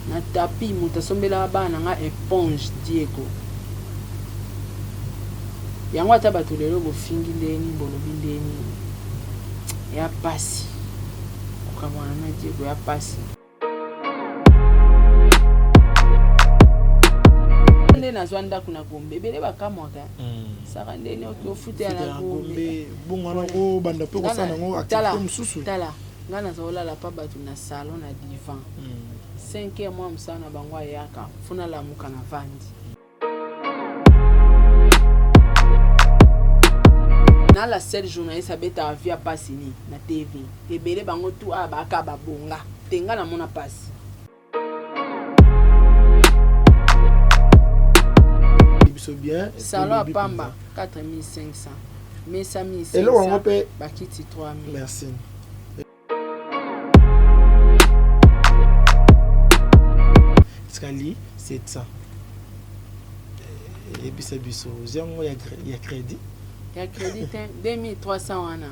na tapi moto asombela bana nga éponge Diego yango ata bato lelo bofingi ndeni bolobi ndeni ya pasi okamwana na Diego ya pasi nde nazwa ndako na Gombe ebele bakamwaka saka ndeni okofute ya na Gombe bongwana ko banda pe ko sana ngo activité mususu tala nga nazolala pa bato na salon na divan 5 mois msana bango ayaka funa lamuka na vandi na la seule journaliste abeta avia pasi ni na TV ebele bango tu abaka babonga tenga na mona pasi biso bien salon à Pamba 4500 mesa 1500 et là on peut bakiti 3000 merci Skali 700 et puis c'est biso zango ya crédit 2300 wana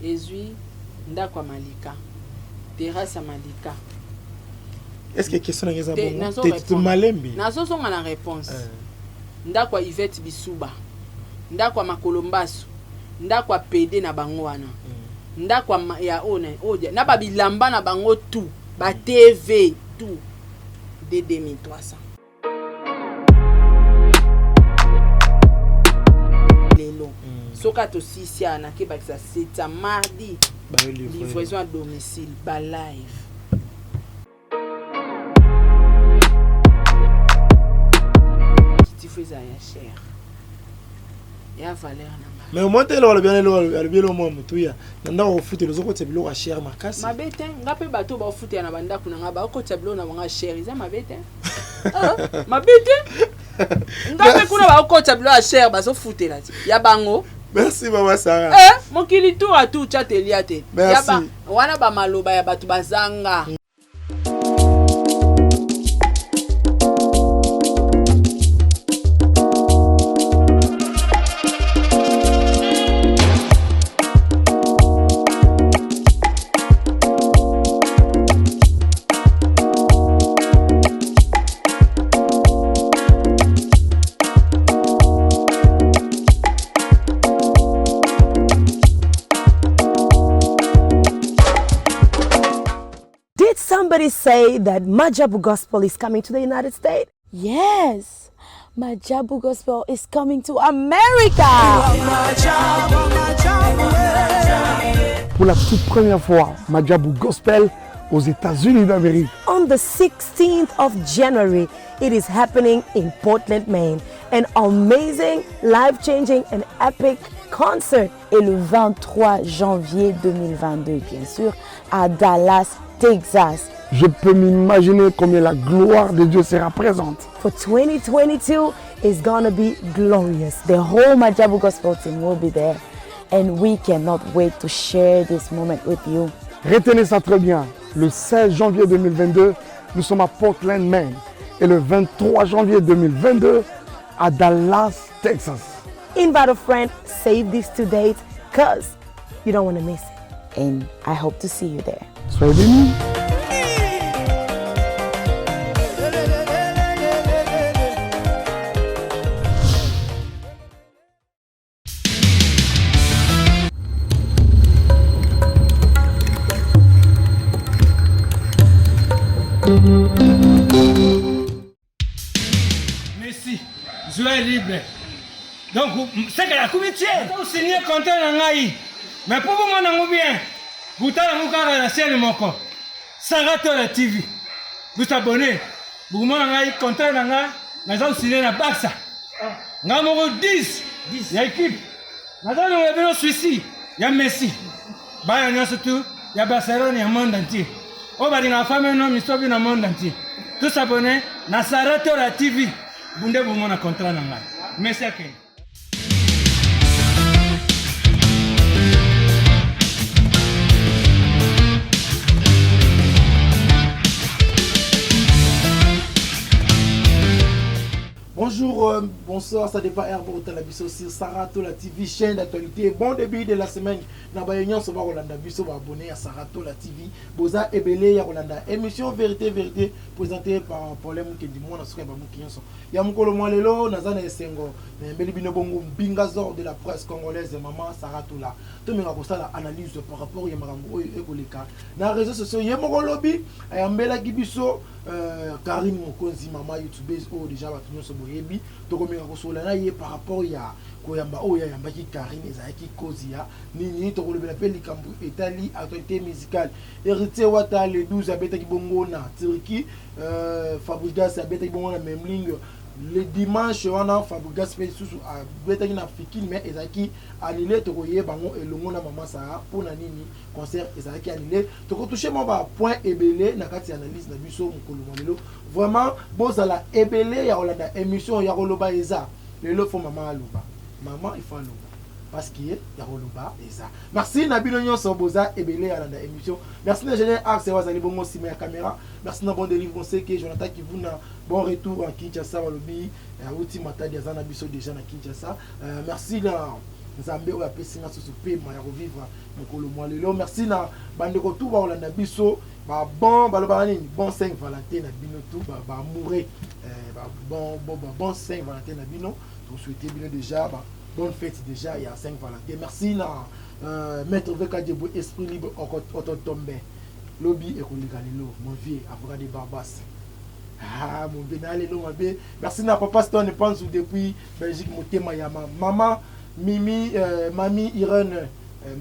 ezui ndako malika terrasse malika est-ce que question ngeza bon tu malembi nazo songa na réponse ndako Yvette Bisuba ndako Makolombaso ndako PD na bango wana ndako ya odia na babilamba na bango tout ba TV tout de 2300 lelo soka to sisia na ke bakisa c'est mardi livraison à domicile ba live qui fait ça ya cher ya valeur na mais au moins le bien le moment mutuya nanda ofute lozo ko tebilo ka cher makasi mabete ngape bato ba ofute na banda kuna ngaba ko tebilo na banga cher iza mabete mabete ngape kuna ba ko tebilo a cher bazo fute la ya bango merci mama Sarah mokili tour à tout chatelia te ya ba wana ba maloba ya bato bazanga Somebody say that Majabu Gospel is coming to the United States? Yes, Majabu Gospel is coming to America. Pour la toute première fois, Majabu Gospel aux États-Unis d'Amérique. On the 16th of January, it is happening in Portland, Maine. An amazing, life-changing and epic concert. Et le 23 janvier 2022, bien sûr, à Dallas, Texas. Je peux m'imaginer combien la gloire de Dieu sera présente. For 2022 is gonna be glorious. The whole Majabu Gospel team will be there. And we cannot wait to share this moment with you. Retenez ça très bien. Le 16 janvier 2022, nous sommes à Portland, Maine. Et le 23 janvier 2022, à Dallas, Texas. Invite a friend, save this to date, because you don't want to miss it. And I hope to see you there. Soyez bénis. Merci, joie libre. Donc, c'est que la comité, vous signez content en Aïe. Mais pour vous, mon bien, vous avez la chaîne mon corps. Sarah la TV. Vous abonnez. Vous m'avez content en Aïe. Mais vous signez la Baxa. Nous avons 10. Il y a équipe. Nous avons un Suisse. Il y a Messi. Il y a surtout. Il y a Barcelone, il y a le monde entier. On va dire la famille, non, mais dans le monde entier. Tous abonnés. Sarah la TV. Vous avez un contrat en Aïe. Merci à vous. Bonjour bonsoir, ça dépend Herbo Talabiso sur Sarato la TV, chaîne d'actualité. Bon début de la semaine. Nabayon se va Rolanda Biso va abonner à Sarato la TV. Boza Ebele ya Rolanda. Émission Vérité présentée par Paulem qui dit moi na soka ba mukinso. Ya mukolo mwalelo nazana esengo. Mbeli bino bongo mbingazor de la presse congolaise maman Sarato la. To menga ko sala analyse par rapport ya makambo oyo ekoleka. Na réseaux sociaux yemoko lobby ayambela kibiso Karine Mokonzi mama youtubeuse o déjà ba tunyo boyebi to ko menga ko sola na ye par rapport ya koyamba o ya yamba ki Karine ezaki kozi ya nini to ko lobela pe likambo etali actualité musicale héritier wata le 12 abeta ki bongo na Turquie Fabregas abeta ki bongo na Memling le dimanche wana Fabregas fait sous abeta ki na Fikine mais ezaki annulé to ko ye bango elongo na mama sa pour na nini concert ezaki annulé to ko toucher mo ba point ebele na kati analyse na biso mukolo molelo vraiment bozala ebele ya olanda émission ya koloba eza lelo fo mama aloba maman il faut aloba parce que ya koloba eza merci na bino nyonso boza ebele ya olanda émission merci na général Axe wazali bongo sima ya caméra merci na bon délivre conseil que Jonathan qui vous na bon retour en Kinshasa walobi outi matadi azana biso déjà na Kinshasa merci na Nzambe oya pesinga susu pe ma ya revivre mokolo mwalelo merci na bandeko tout ba olanda biso ba bon baloba nini bon Saint Valentin na bino tout ba amoureux bon Saint Valentin na bino to souhaiter bino déjà bonne fête déjà il y a Saint Valentin merci na maître Vekadjebo esprit libre ototombe lobby ekolika lelo mon vieux avocat de Barbas mon benale lo mabe merci na papa Stone Panzou depuis Belgique motema ya maman Mimi, Mami Irène,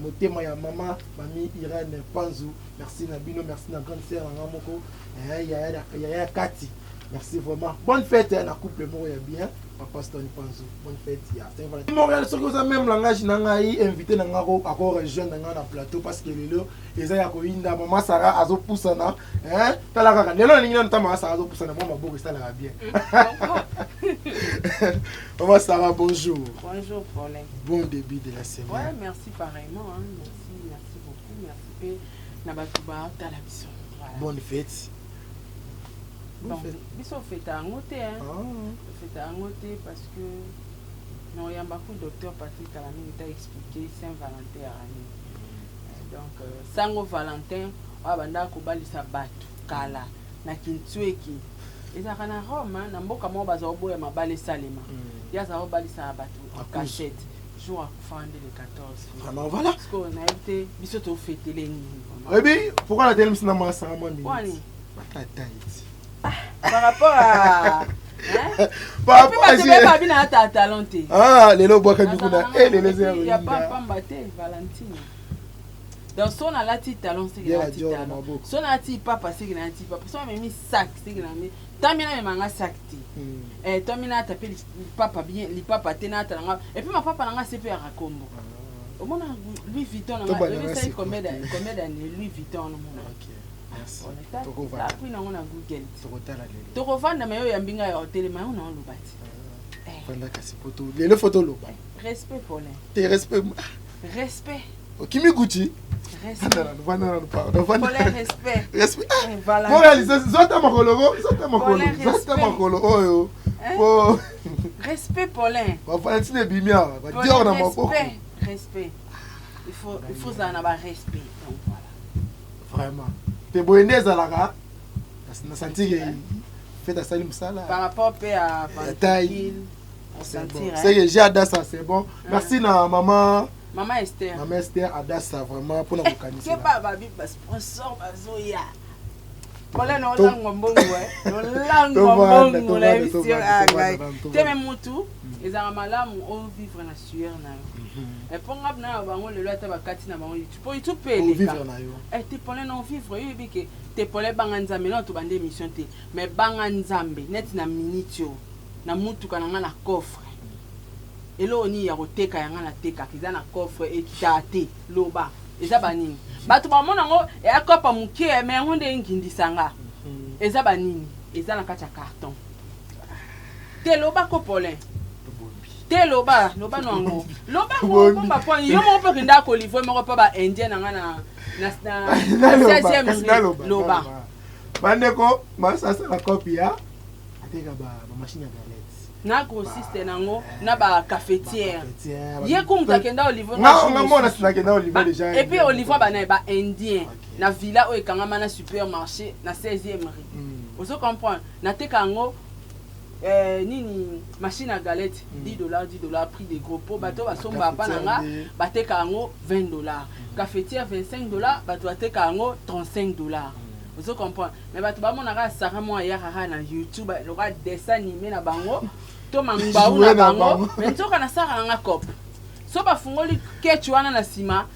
motema ya mama, Mami Irène Panzou, merci Nabino, merci na grande sœur Namoko, Yaya Kati, merci vraiment. Bonne fête na couple mo ya bien, papa Stone Panzou, bonne fête ya Saint-Valentin. Montréal ce que ça même langage na ngai invité na ngako encore rejoindre na plateau parce que lelo eza ya koinda mama Sarah azo pusana, tala kaka lelo ningi na mama Sarah azo pusana moi maboko ça la bien. Maman Sarah, bonjour. Bonjour, Paulin. Bon début de la semaine. Ouais, merci pareillement. Hein. Merci beaucoup. Merci. Nabatuba, Talabiso. Bonne fête. Donc, biso fête à ngoté, hein. Fête à ngoté parce que non, il y a beaucoup de docteur Patrick Kalami qui t'a expliqué Saint-Valentin à Rani. Donc, Sango Valentin, on va banda kobali sa batu kala na kintueki. ezaka na Rome na mboka mo baza oboya mabale salema ya za obali sa batu en cachette jour à fande le 14 vraiment voilà parce qu'on a été biso to fêter les ni eh bien pourquoi la télé na masa mami wani par rapport à par rapport à pas bien ta talenté lelo boka bikuna lelo zero ya pas mbate Valentine dans son la ti talent c'est la ti talent son a ti papa c'est que na ti papa son même sac c'est que na tamina manga sakti tamina tapeli papa bien li papa tena talanga et puis ma papa nanga c'est faire rakombo au moins Louis Vuitton nanga le sai combien d'années Louis Vuitton no mona OK merci tokovanda puis na ngona Google tokovanda mayo ya mbinga ya hotel mayo na lobati panda kasi photo le photo lo respect Paulin te respect Kimi Gucci respect pour réaliser zota makolo oyo respect Paulin Valentine bimia Dior na maboko respect il faut ça na ba respect donc voilà vraiment te boyende zalaka na senti que fait à salim sala par rapport à taille on sentir c'est que j'ai Adassa c'est bon merci na maman Esther Adassa vraiment pour la vocanisation. Que pas babi sponsor bazoya. Voilà no lango mbongo no lango mbongo la émission agai. Teme mutu ezanga malamu o vivre na sueur na yo. Et pour ngabna bango le lata bakati na bango tu peux tout payer vivre na yo. Et te pole non vivre yo biki te pole banga nzambe na to bande émission te mais banga nzambe net na minute na mutu kananga na coffre. Elo ni ya koteka yanga na teka kiza na coffre etate loba eza banini batu ba mona ngo ya kopa mukie me ngonde ngindisanga eza banini eza na kati ya carton te loba ko Paulin te loba no ngo loba ngo ba point yo mo pe kinda ko livre mo ko pa ba indien nga na 16e loba bandeko masasa la copie ya ateka ba machine ya galette na grossiste nango na ba cafetière ye kumta kenda olivo déjà et puis olivo bana ba indien na villa o ekanga na supermarché na 16e rue ozo comprendre na tekango nini machine à galette $10 prix des gros pots bateau basomba pa nanga batekango $20 cafetière $25 bateau batekango $35 vous comprenez mais bateau ba monaka sara mo ya na YouTube le roi dessin animé na bango to mangba na bango mais ntoka na sara nanga cop so ba fungoli ketchu wana na sima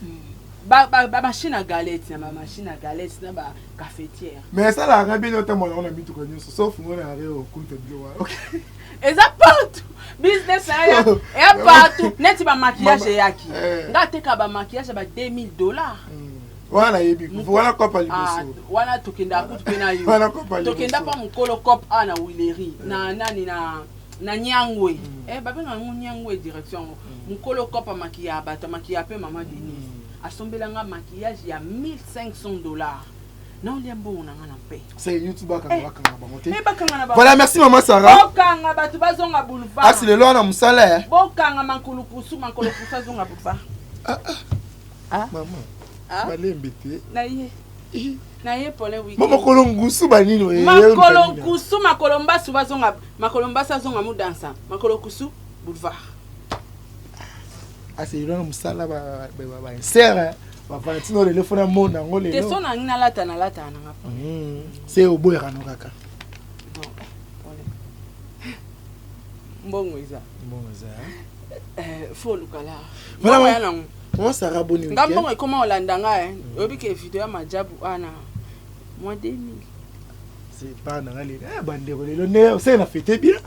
ba machine à galette na machine à galette na ba cafetière mais ça la rabine au temps on a mis tout connu sauf on a au compte de OK et ça partout business et partout net ba maquillage yaki ngate ka ba maquillage ba $2000 voilà yebi voilà kopa liboso wana tokenda kutu pena yo tokenda pa mukolo cop ana wileri na nani na nyangwe babenga nyangwe direction mukolo cop maquillage ba maquillage pe maman Denise asombelanga maquillage ya $1500 non liambo na ngana pe c'est YouTube bakanga bamonte bakanga na voilà merci maman Sarah bokanga batu bazonga boulevard asi le lona musala bokanga makolo kusu zonga boulevard maman balembete na ye pole week mama kolongusu banino makolo makolombasu bazonga makolombasa zonga mu dansa makolo kusu boulevard asi le lona musala ba serre Valentino le fona mona ngole te sona ngina lata na ngapa c'est au boy rano kaka mbongo iza fo lukala voilà comment ça raboni ngambongo comment olandanga obi ke video ya majabu ana moi 2000 c'est pas na ngale bandeko le ne c'est na fête bien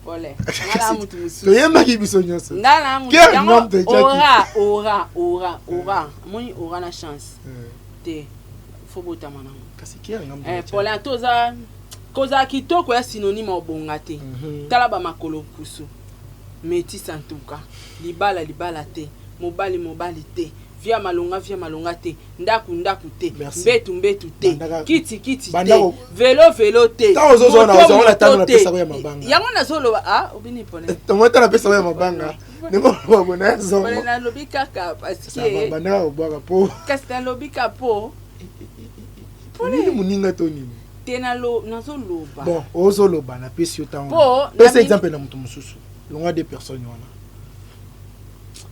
Olé, ngala mutu musu. To yemba ki biso nyonso. Ngala mutu. Aura. Moni aura na chance. Te faut bota mana. Kasi ki ngam. Paulin toza koza kitoko ya synonyme obonga te. Tala ba makolo kusu. Meti santuka. Libala te. Mobali te. Via malonga te. Ndaku te. Mbetu te. Kiti te. Vélo te. On la table na pesa ya mabanga. Yango na zolo obini pole. Tomata na pesa ya mabanga. Nemo bona zo. Pole na lobika ka parce que bana obwaka po. Kasta lobika po. Pole muninga to nini? Tena lo nazoloba. Bon, ozoloba na pesi yotango. Po, pesa exemple na mutu mususu. Longa des personnes wana.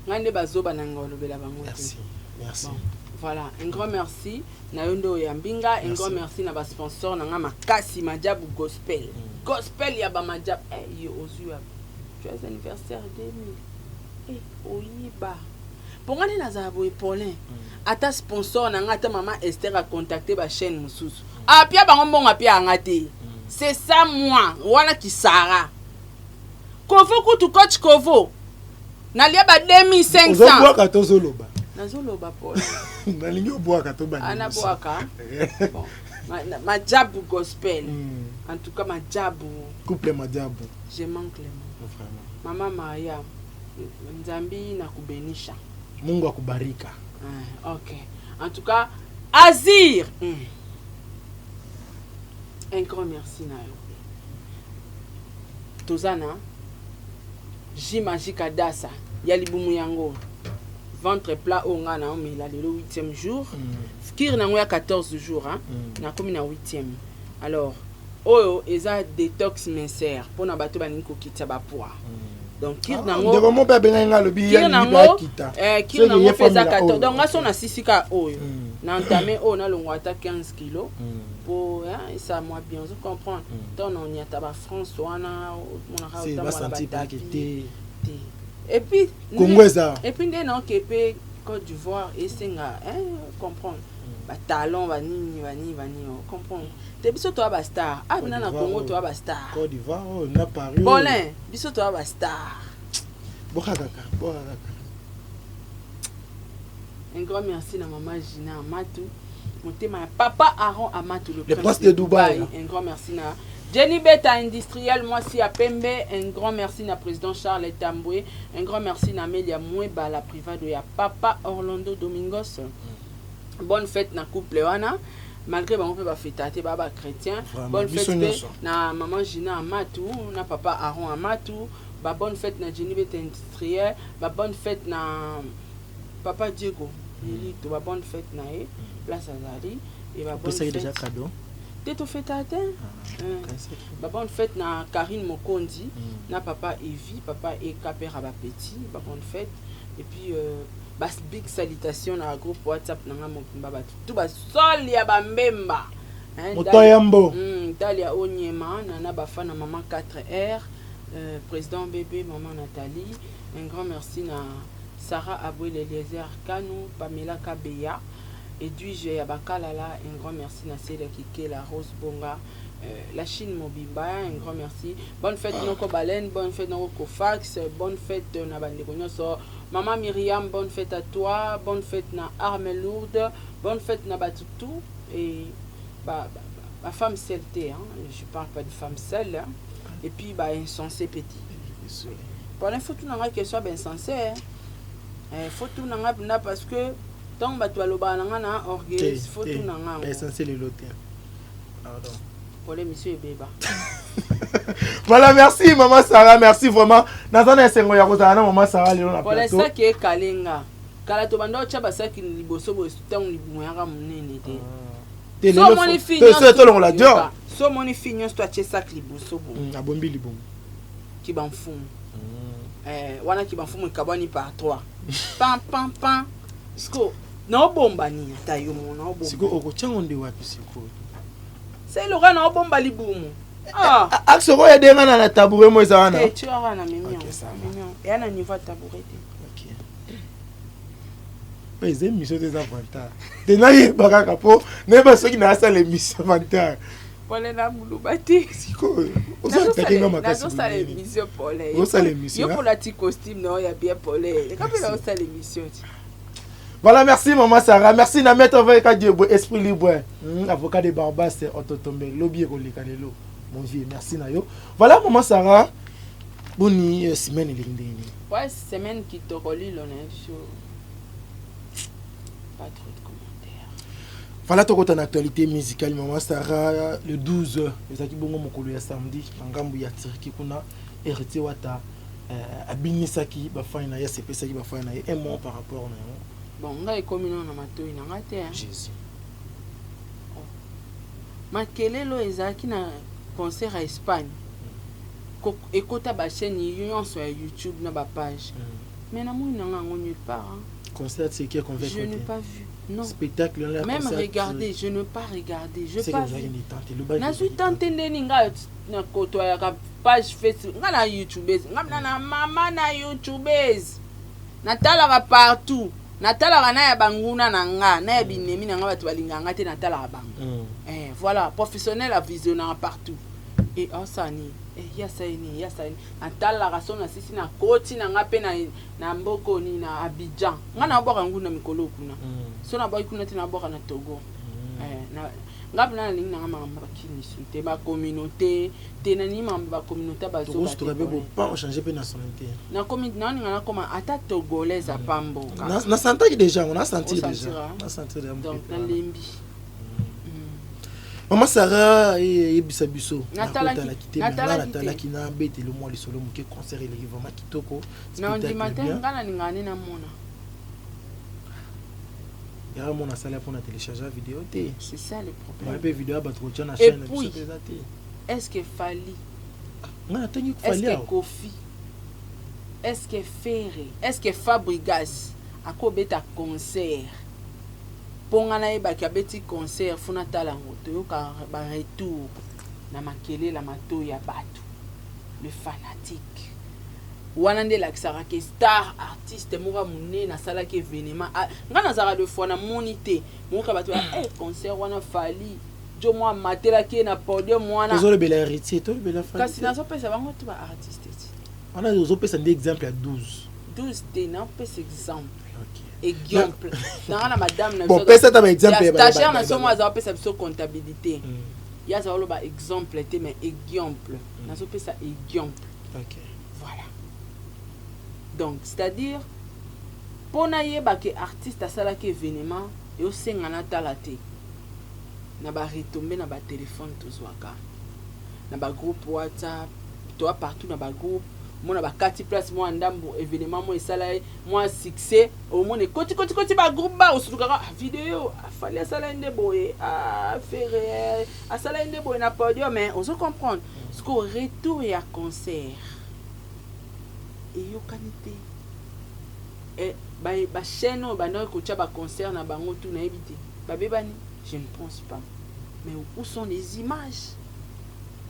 Ngande bazoba na ngolo bela bango. Merci. Bon, voilà, un grand merci na yondo ya mbinga, un grand merci na ba sponsor na nga makasi majabu gospel. Gospel ya ba majab yo ozua. Joyeux anniversaire 2000. Oyiba. Pour ngane na zabo Paulin. Ata sponsor na nga ata maman Esther a contacté ba chaîne mususu. Apia bango mbonga pia ngate. C'est ça moi, wana kisara. Kovo kutu coach Kovo. Nalia ba 2500. Ozobwaka tozoloba. Nazoloba Paul. Nalingi obwaka to bani. Ana bwaka. Bon. Majabu gospel. En tout cas majabu. Couple majabu. Je manque les mots. Vraiment. Mama Maria. Nzambi na kubenisha. Mungu akubarika. OK. En tout cas Azir. Un grand merci na yo. Tozana. J-Magique Adassa. Yalibumu yango. Ventre plat au ngana on mila le 8e jour. Kir na ngoya 14 jours hein. Na komi na 8e. Alors, oyo eza détox mincer pour na bato baninko kitsa ba poids. Donc kir na ngo. De mo bebe nga lo bi ya ni ba kita. Kir na ngo pesa 14. Donc ngaso na sisika oyo. Na entamé o na longo ata 15 kg. Pour hein, ça moi bien je comprends. Donc on y a taba France wana mon ra c'est ba senti pas que et puis Congolais et puis non kepe Côte d'Ivoire et senga comprendre ba talon ba nini comprendre te biso to ba star bina na Congo to ba star Côte d'Ivoire na Paris Bolin biso to ba star boka. Un grand merci na maman Gina Amatou motema papa Aaron Amatou le prince de Dubaï. Un grand merci na Jenny Beta Industriel, moi si à Pembe, un grand merci à président Charles Tamboué, un grand merci à Amélia Moueba, la privée de ya papa Orlando Domingos. Bonne fête na couple wana. malgré bango mpe bafeta te baba chrétien. Vraiment, Bonne biso fête mpe nyonso. na maman Gina Amatou, na papa Aaron Amatou, ba bonne fête na Jenny Bet industriel, ba bonne fête na papa Diego Lilito, ba bonne fête na ye place azali et ba bonne Pesa fête déjà cadeau. Teto feta te ba bonne fête na Karine Mokondi, na papa Evi, papa Eka père ba petit, ba bonne fête et puis bas big salutation na groupe WhatsApp na nga mokimba batu tout ba sol ya ba mbemba Motoyambo. Dalia Onyema nana bafana maman 4R président bébé maman Nathalie, un grand merci na Sarah Abouel Eliezer Kanou, Pamela Kabeya, Edwige Yabakalala, un grand merci na Célia Kike, la Rose Bonga, la Chine Mobimba, un grand merci. Bonne fête Noko Balen, bonne fête Noko Kofax, bonne fête na Bandeko Nyoso. Maman Myriam, bonne fête à toi, bonne fête na Armel Lourde, bonne fête na Batutu et ma femme celté, hein. Je parle pas de femme seule, hein. Et puis bah insensé petit. Pour l'info tout n'a que soit bien sensé, hein. Faut tout n'a parce que tant bah toi le banana na orgueil, faut tout n'a. Insensé le loté. Pardon. Pour les messieurs et béba. Voilà, merci maman Sarah, merci vraiment. Nazana esengo ya kozana maman Sarah lelo na plateau. Pour ça qui est kalenga. Kala to bando cha basa ki liboso bo tant libumo yanga munene te. So moni finyo. To longo la dio. So moni finyo to ache sak liboso bo. Abombi libumo. Ki banfumu. Wana ki banfumu kabani par 3. Pam pam pam. Sko na bomba ni ata yo mo na bomba. Siko okochango ndi wapi siko? C'est le na bomba libumo. Ah, aksoko ya denga na tabouret mo ezana. Tu as na mignon. Mignon. Et ana niveau tabouret. OK. Mais les émissions des avantages. Denaye bakaka po, ne ba soki na asa l'émission avantage. Polé na mulubati. Siko. Ozo takinga makasi. Nazo sa l'émission Polé. Ozo sa l'émission. Yo pour la petite costume non, ya bien Polé. Le capé na sa l'émission. Voilà, merci maman Sarah. Merci na maître Veka Diebo, esprit libre. Avocat de Barbas, Ototombe, lobby Rolikanelo. Mon vieux, merci Nayo. Voilà maman Sarah. Boni semaine lindini. Ouais, semaine qui te relie l'on est sur pas trop de commentaires. Voilà ton côté actualité musicale maman Sarah le 12 ezaki bongo mokolo ya samedi ngambu ya Turki kuna héritier wata abinisaki ba fina ya sepesaki ba fina et un mot par rapport na yo. Bon, nga ekomino na matoi na ngate hein. Jésus. Makelelo ezaki na concert à Espagne. Ekota ba chaîne nyonso ya YouTube na ba page. Mais na moi na ngo nulle part. Hein. Concert c'est qui qu'on veut. Je n'ai pas vu. Non. Spectacle là. Même regarder, je ne pas regarder. Je pas vu. Na suis tenté ndeni nga na koto ya page Facebook, nga na YouTube, nga na mama na YouTube. Natala partout. Natala na ya banguna na nga, na ya binemi na nga batu balinga nga te natala bangu. Voilà, professionnel à visionnaire partout. Et osani, ya saini. Natala rason na sisi na koti na nga pe na mboko ni na Abidjan. Nga na boka nguna mikolo kuna. So na boy kuna te na boka na Togo. Na ngapna na linga nga mama bakini sute ba communauté, te na ni mamba communauté ba zo. Togo to be pas changer pe nationalité. Na communauté na nga koma ata togolaise a pambo. Na senti déjà, on a senti déjà. On a senti déjà. Donc na lembi. Maman Sarah et Bisabiso. Natala qui na bête le mois le solo muke concert il est vraiment kitoko. Na ndi matin ngana ningane na mona. Il y a mon salle pour télécharger la vidéo. C'est ça le problème. La vidéo ba trop na chaîne. Et puis, est-ce que Fali? Est-ce que Kofi? Est-ce que Ferré? Est-ce que Fabregas a kobeta concert? Pongana eba kabeti concert funa talango toyoka ba retour na makele la mato ya batu. Le fanatique. Wana nde la kisarake star artiste moka mune na sala ke événement. Ngana zara de fois na monité. Moka batu concert wana Fali. Jo moi matela ke na podium wana. Zo le bel héritier, to le bel Fali. Kasi na zo pesa bango to ba artiste. On a zo pesa des exemples à 12. 12 te na pesa exemple. Exemple. Na madame na bon, pesa ta exemple. Stagiaire na so moi za pesa biso comptabilité. Ya za lo ba exemple te mais exemple. Na so pesa exemple. OK. Voilà. Donc, c'est-à-dire pona yeba ke artiste asala ke événement et o senga na talate. na ba retomber na ba téléphone tozwaka na ba groupe WhatsApp toi partout na ba groupe mona ba kati place moi ndambo événement moi esala moi succès au monde koti ba groupe ba osukaka vidéo fallait asala inde boye a faire asala inde boye na podium mais on se comprendre ce qu'au retour et à concert et yo qualité et ba chaîne ba na ko tia ba concert na bango tout na ebité ba bebani je ne pense pas mais où sont les images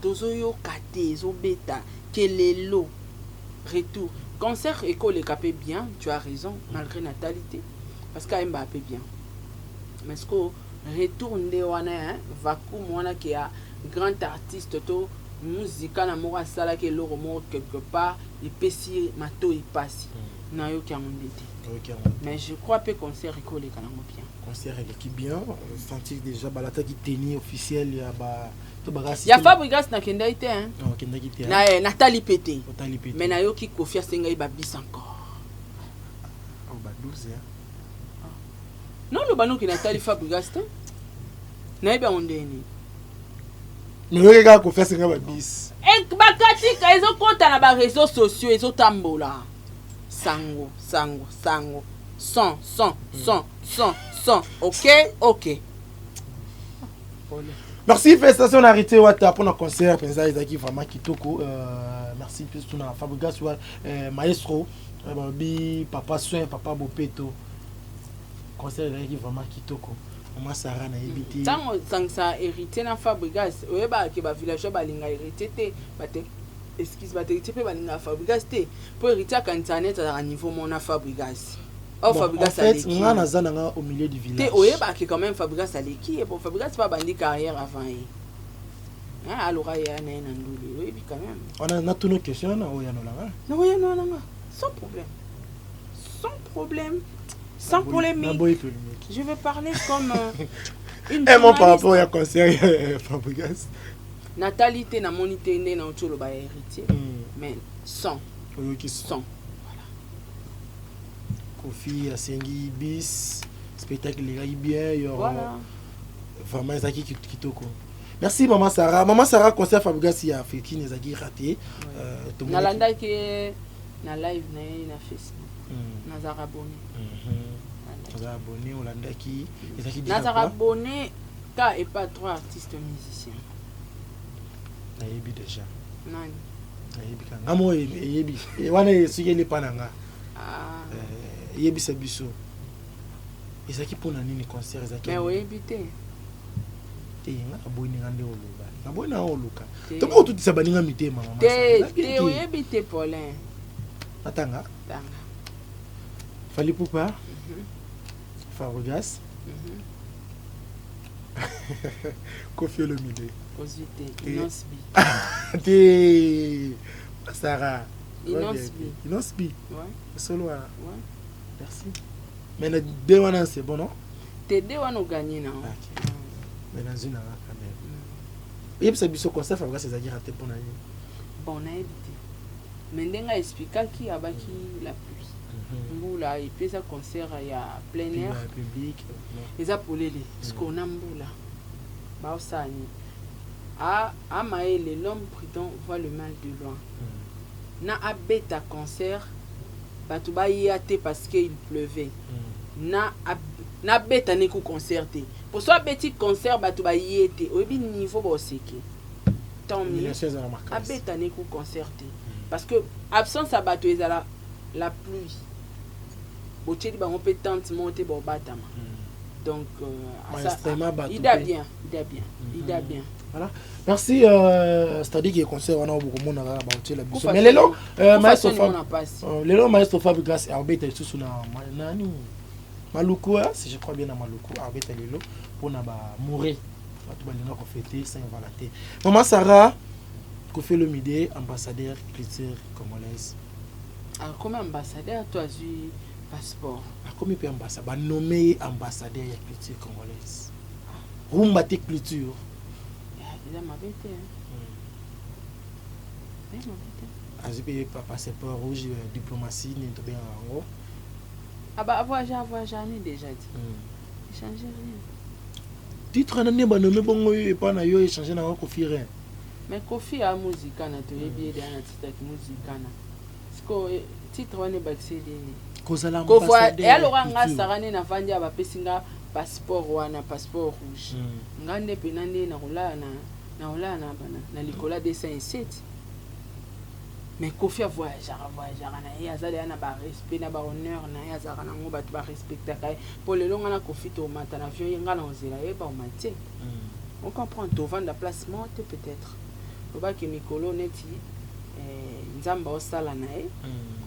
tozo yo kate zo beta kelelo retour concert école capé bien tu as raison malgré natalité parce qu'elle m'a appelé bien mais ce que retour nde wana hein vacuum wana qui a grand artiste to musique na mora sala ke loro mo quelque part et pesi mato il passe na yo ki amondete mais je crois que concert école kana bien concert qui bien sentir déjà balata qui tenir officiel ya ba ya Fabregas na kenda ite hein kenda ite na Nathalie Pété mais na yo ki Koffi Asenga ba bis encore ba 12 hein non le bano ki Nathalie Fabregas te na ba ondeni mais yo ka Koffi Asenga ba bis e ba katika ezo kota na ba réseaux sociaux ezo tambola sango son ok merci félicitations na Rité Wata pour notre concert penza ezaki vraiment kitoko merci plus tout na Fabregas maestro bi papa soin papa bopeto concert ezaki vraiment kitoko Maman Sarah na ebiti tango sangsa hérité na Fabregas oyeba ke ba village ba linga hérité te bate excuse ba hérité pe ba linga Fabregas te pour hérité ka internet à niveau mon Fabregas. Oh, bon, Fabregas en fait, on a au milieu du village. Oyeba qui quand même Fabregas Aleki et bon Fabregas pas bandi carrière avant. Hein alors il y a un ndouli oui quand même. On a toutes nos questions na oyano là. Non, sans problème. Sans polémique. Je vais parler comme une et mon par rapport à concert Fabregas. Natalité na monité né na otolo ba héritier mais sans Koffi Asenga bis spectacle les bien voilà vraiment zaki kitoko. Merci maman Sarah concert Fabregas ya Fekine ezaki raté na landa ke na live na Facebook na za abonné on landa ki ezaki na za abonné ka et pas trois artistes musiciens na yebi déjà nani na yebi ka ngamo yebi wana sugeli pananga yebi sabiso ezaki pona nini concert ezaki mais oyebi te nga aboni ngande oluka ngabona oluka to po tutisa baninga mitema mama te oyebi te Paulin atanga Fally Ipupa Fabregas Koffi Olomide Ozite Inosbi te Sarah Inosbi ouais solo ouais merci mais le deux wana c'est bon non te deux wana gagné non mais dans une quand même et puis ça biso concert Fabregas ezaki raté pour na bon na évité mais ndenga expliquer qui abaki la pluie mbula et puis ça concert ya plein air public eza polele ce qu'on a mbula ba osani a maele l'homme prudent voit le mal de loin na abeta concert batu ba yate parce que il pleuvait na beta ne ku concerté pour soit petit concert batu ba yete obi niveau ba oseke tant mieux abeta ne ku concerté parce que absence à batu ezala la pluie bocheli bango pe tante monte bo batama donc il a bien voilà merci c'est-à-dire que concert on a beaucoup monde à baoter la biso mais lelo maestro Fabregas arbeta sous na nani Maluku si je crois bien na Maluku arbeta lelo pona ba mourir batu balinga ko fêter Saint-Valentin maman Sarah Koffi Olomide ambassadeur culture congolaise comme ambassadeur toi as passeport comme peut ambassadeur nommé ambassadeur ya culture congolaise rumba te culture il a ma bête azipe passeport rouge diplomatie ni to bien ngo ah bah voyage déjà dit changer rien titre na ne banome bongo yo epa na yo échanger na Kofi rien. Mais Kofi a musique na to yebi de na titre ki musique na. Siko titre wane bakse dini. Kozala ambassadeur. Et alors nga sarane na vandi aba pesinga passeport wana passeport rouge. Ngande penande na rola na bana na likola de 57. Mais Kofi a voyageur na ye azali na ba respect na ba honneur na ye azaka na ngo batu ba respecta kai pour le longa na Kofi to mata na avion nga na ozela ye ba omate. On comprend to vendre la place monte peut-être. Oba ki mikolo neti nzamba osala na ye.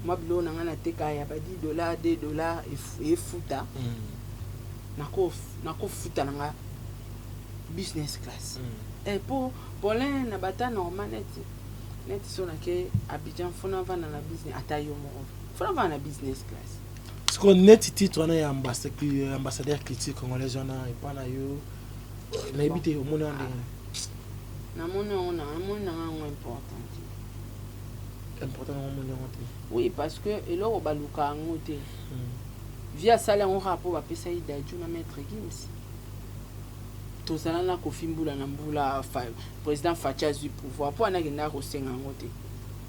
Moi bilo na nga na teka ya ba $10 $2 et futa. Nako futa na nga business class. Et pour l'un na bata normal net sona ke Abidjan fona vana na business atayo mo fona vana na business class ce qu'on net titre na ya ambassadeur critique congolais na et pas na yo na ebité au mona na mona important oui parce que eloko baluka ngote via sala on rapport ba pesa ida juna maître Gims tozala na Kofi Mbula na mbula président Facha du pouvoir pour ana kenda ko senga ngote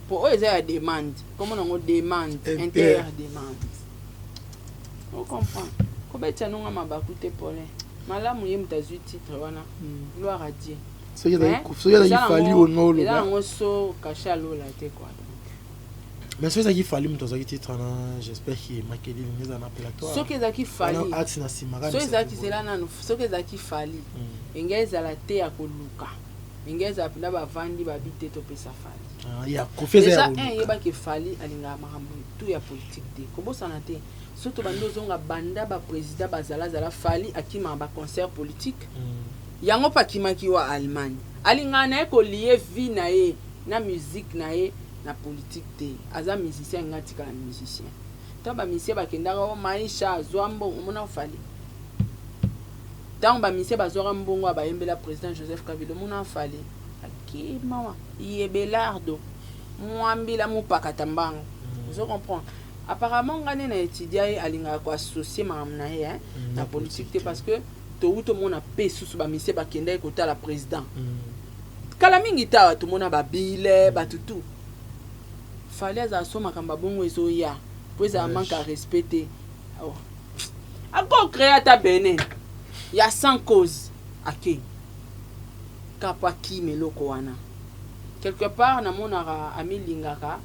pour eux ya demande comme on demande inter demande on comprend ko betya nonga mabakute pole malamu ye mutazu titre wana gloire à Dieu so ya fali onolo là on so cacha lola te quoi mais ce qui fallait mtoza ki titre na j'espère que makeli ngeza na pelatoire so que zaki fali ati na simara so zaki zela na so que zaki fali engeza la te ya koluka engeza pina ba vandi ba bite to pesa fali ya kofeza ya yeba ke fali alinga makambo tout ya politique te ko bosana te surtout bando zonga banda ba président bazala fali akima ba concert politique yango pa kimaki wa Allemagne alinga na ko lié vie na ye na musique na ye na politique te aza musicien ngati ka musicien to ba musicien ba kendaka o maisha zwambo omona fali tant ba musicien ba zora mbongo ba yembela président Joseph Kabila mona fali aki mawa yebelardo mwambila mupaka tambango vous comprenez apparemment ngane na étudier alinga ko associer mamna ye na politique te parce que to mona pe susu ba musicien ba kendaka ko ta la président kala mingi ta to mona ba bile ba tutu fallait à soma kamba bongo ezoya pour ça manque à respecter oh encore créer ta benen ya sans cause aki kapa ki meloko wana quelque part na monara amilingaka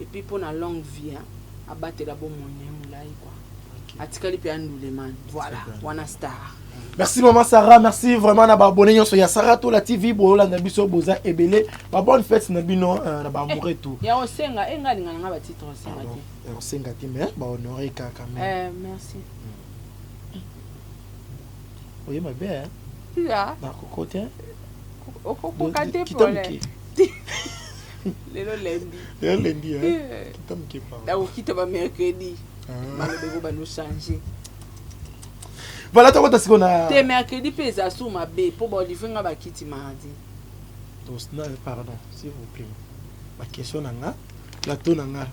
et puis pour na longue vie abattre la bon moyen mulai quoi atikali pe andule man voilà wana star. Merci maman Sarah, merci vraiment na ba abonné nyonso ya Sarato la TV bola na biso boza ebele ba bonne fête na bino na ba amoureux tout. Ya osenga engalinga nga ba titre osenga te. Ya osenga te mais ba honorer kaka mais. Merci. Oui ma belle. Ya. Ba kokote. Okokate pole. Lelo lendi. Kitamke pa. Da okite ba mercredi. Malobeko ba no changer. Voilà toi parce qu'on a te mercredi pesa sous ma bé pour bon livrer ba kiti mardi. Donc pardon s'il vous plaît. Ma question nanga plateau nanga.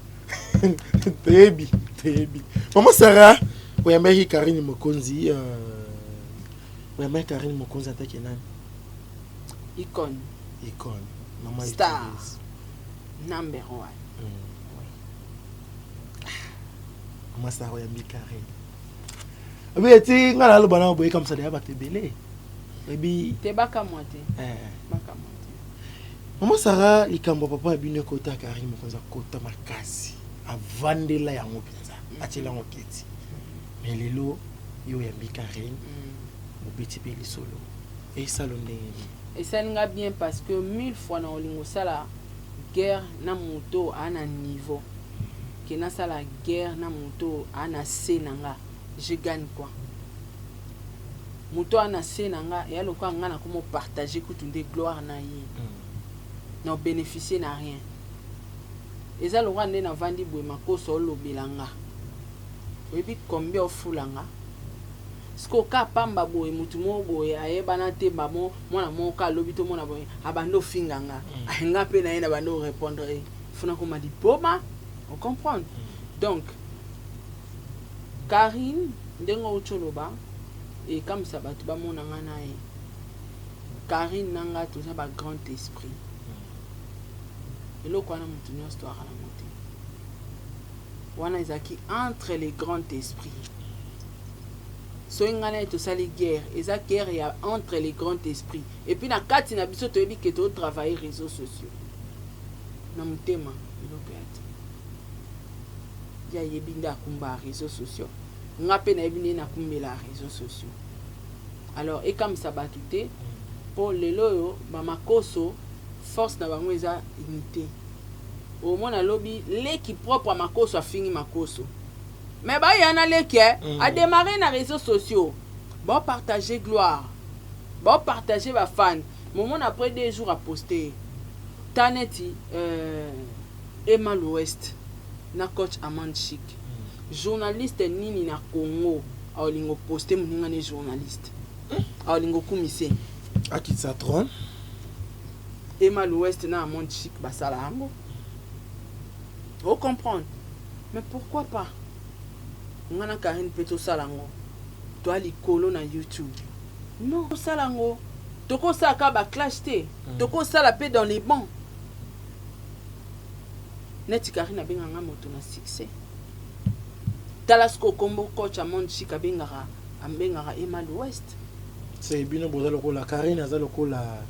Tebi. Maman Sarah, oyambaki Karine Mokonzi oyambaki Karine Mokonzi attaque nani? Icône. Maman Star. Number 1. Maman Sarah oyambaki Karine. Oui, tu ngala lo bana boy comme ça déjà ba te belé. Et bi te baka moite. Baka moite. Maman Sarah likambo papa abine kota Karim konza kota makasi. Avandela yango penza. Atela ngoketi. Mais lelo yo yambi Karim. Obeti pe lisolo. Et ça l'ondé. Et ça nga bien parce que 1000 fois na olingo sala guerre na moto ana niveau. Que na sala guerre na moto ana senanga. Je gagne quoi? Moto ana senanga et alors quand ngana comment partager que tout des gloire na yi. Non bénéficier na rien. Et ça le roi na vandi boy makoso lo bilanga. Et puis combien of fulanga? Sko ka pamba boy mutu mo boy ayeba na te bamo mona mo ka lobito mona boy abando finganga. Nga pe na ina bando répondre funa ko ma di poma. On comprend. Donc Karine ndengo ucholoba et comme ça batu ba mona ngana e Karine nanga toza ba grand esprit eloko wana mutu nyonso toaka na mote wana ezalaki entre les grands esprits soki ngai na ye tosali guerre eza guerre ya entre les grands esprits et puis na kati na biso toyebi ke totravaille réseaux sociaux na motema eloko ya te ya yebi nde akumba réseaux sociaux nga mpe nayebi nde nakumbela réseaux sociaux alors ekamisa bato te mpo lelo oyo bamakoso force na bango eza unité omona lobi leki propre ya makoso afingi makoso mais baya na leki adémarré na réseaux sociaux bon partager gloire bon partager bafan momona après 2 jours à poster taneti Emma l'Ouest na coach Amand Chic journaliste nini na Congo aolingo poster moninga ne journaliste aolingo kumise Akitsatron Emma l'Ouest na Amand Chic basala yango vous comprendre mais pourquoi pas ngana Karine peto salango to ali kolo na YouTube non salango toko saka ba clash te toko sala pe dans les bancs neti Karine abenganga moto na succès talasko kombo coach Amand Chic abengara Emma l'Ouest c'est bino boza lokola Karine aza lokola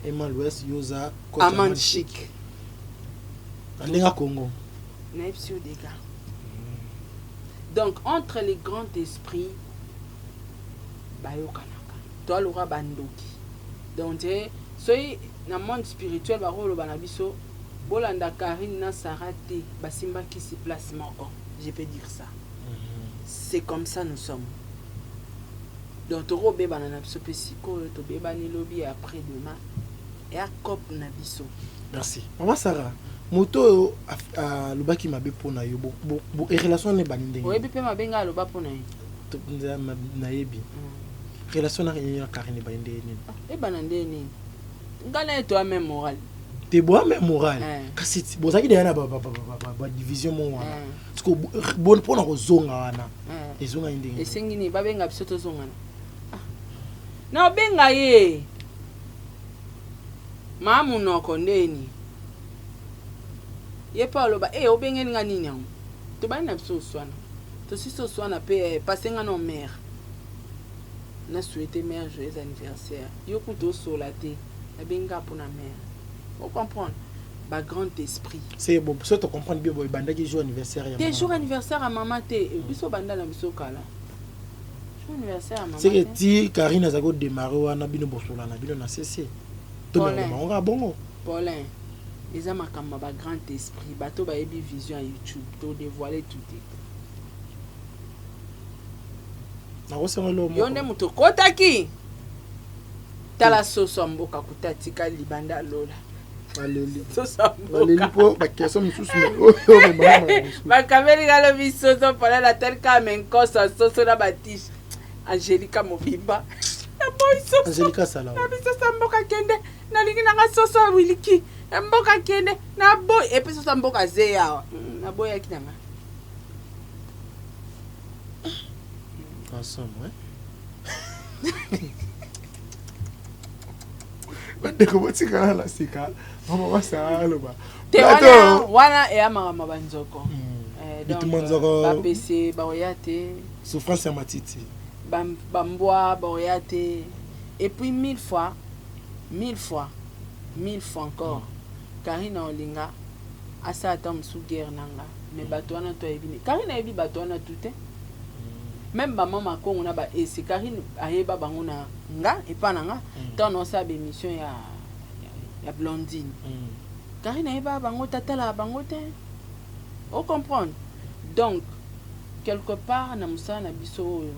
Emma l'Ouest yoza coach Amand Chic Alenga Congo naipsio des gars donc entre les grands esprits bayokanaka to alora bandoki donc soki na monde spirituel barolo bana biso bolanda Karine na Sarah te basimbaki si place moko je peux dire ça c'est comme ça nous sommes donc toro bebana na biso pe sikoyo to bebani lobi après demain et à cop na biso merci maman Sarah moto lobaki mabe pona yo bo relation ne baninde oyebi pe mabenga loba pona yo to na yebi relation na Karine baninde ni e banande ni ngana eto a même moral te boa même moral kasi bozaki de yana ba division mo wana parce que bon pona ko zonga wana ezonga indenge esengi ni babenga biso to zonga na benga ye mamu noko ndeni ye pa loba obengeni nga nini yango to bani na biso swana to siso swana pe pasenga no mère na souhaiter mère joyeux anniversaire yo kuto sola te abenga pour na mère vous comprendre ba grand esprit c'est bon so to comprendre bien boy banda ki jour anniversaire ya maman jour anniversaire à maman te biso banda na biso kala jour anniversaire à maman c'est que ti Karine azago démarrer wana bino bosola na bino na cc to ba bongo Paulin eza makambo ba grand esprit bato ba yebi vision à YouTube to dévoiler tout na osema lo mo yonde muto kotaki tala soso mboka kutatika libanda lola aleli soso aleli po ba question mususu ba kameli galo bisoso pala la tel kamen kosa soso na batiche Angelica Mobimba na boy soso Angelica Sala na bisoso mboka kende na lingi na soso wiliki mboka kende na boy epe soso mboka zeya na boy akinanga ensemble bandeko botikala na sika mama basala loba te wana ya mama banzoko donc bapese baoyate souffrance ya matiti bamboa baoyate et puis 1000 fois encore Karine olinga asa ata musu guerre nanga mais bato wana to ebini Karine ebi bato wana tout même ba mama kongo na ba esi Karine ayeba bango na nga epa nanga tant on sa émission ya blondine Karine ayeba bango tatala bango te on comprendre donc quelque part na musa na biso oyo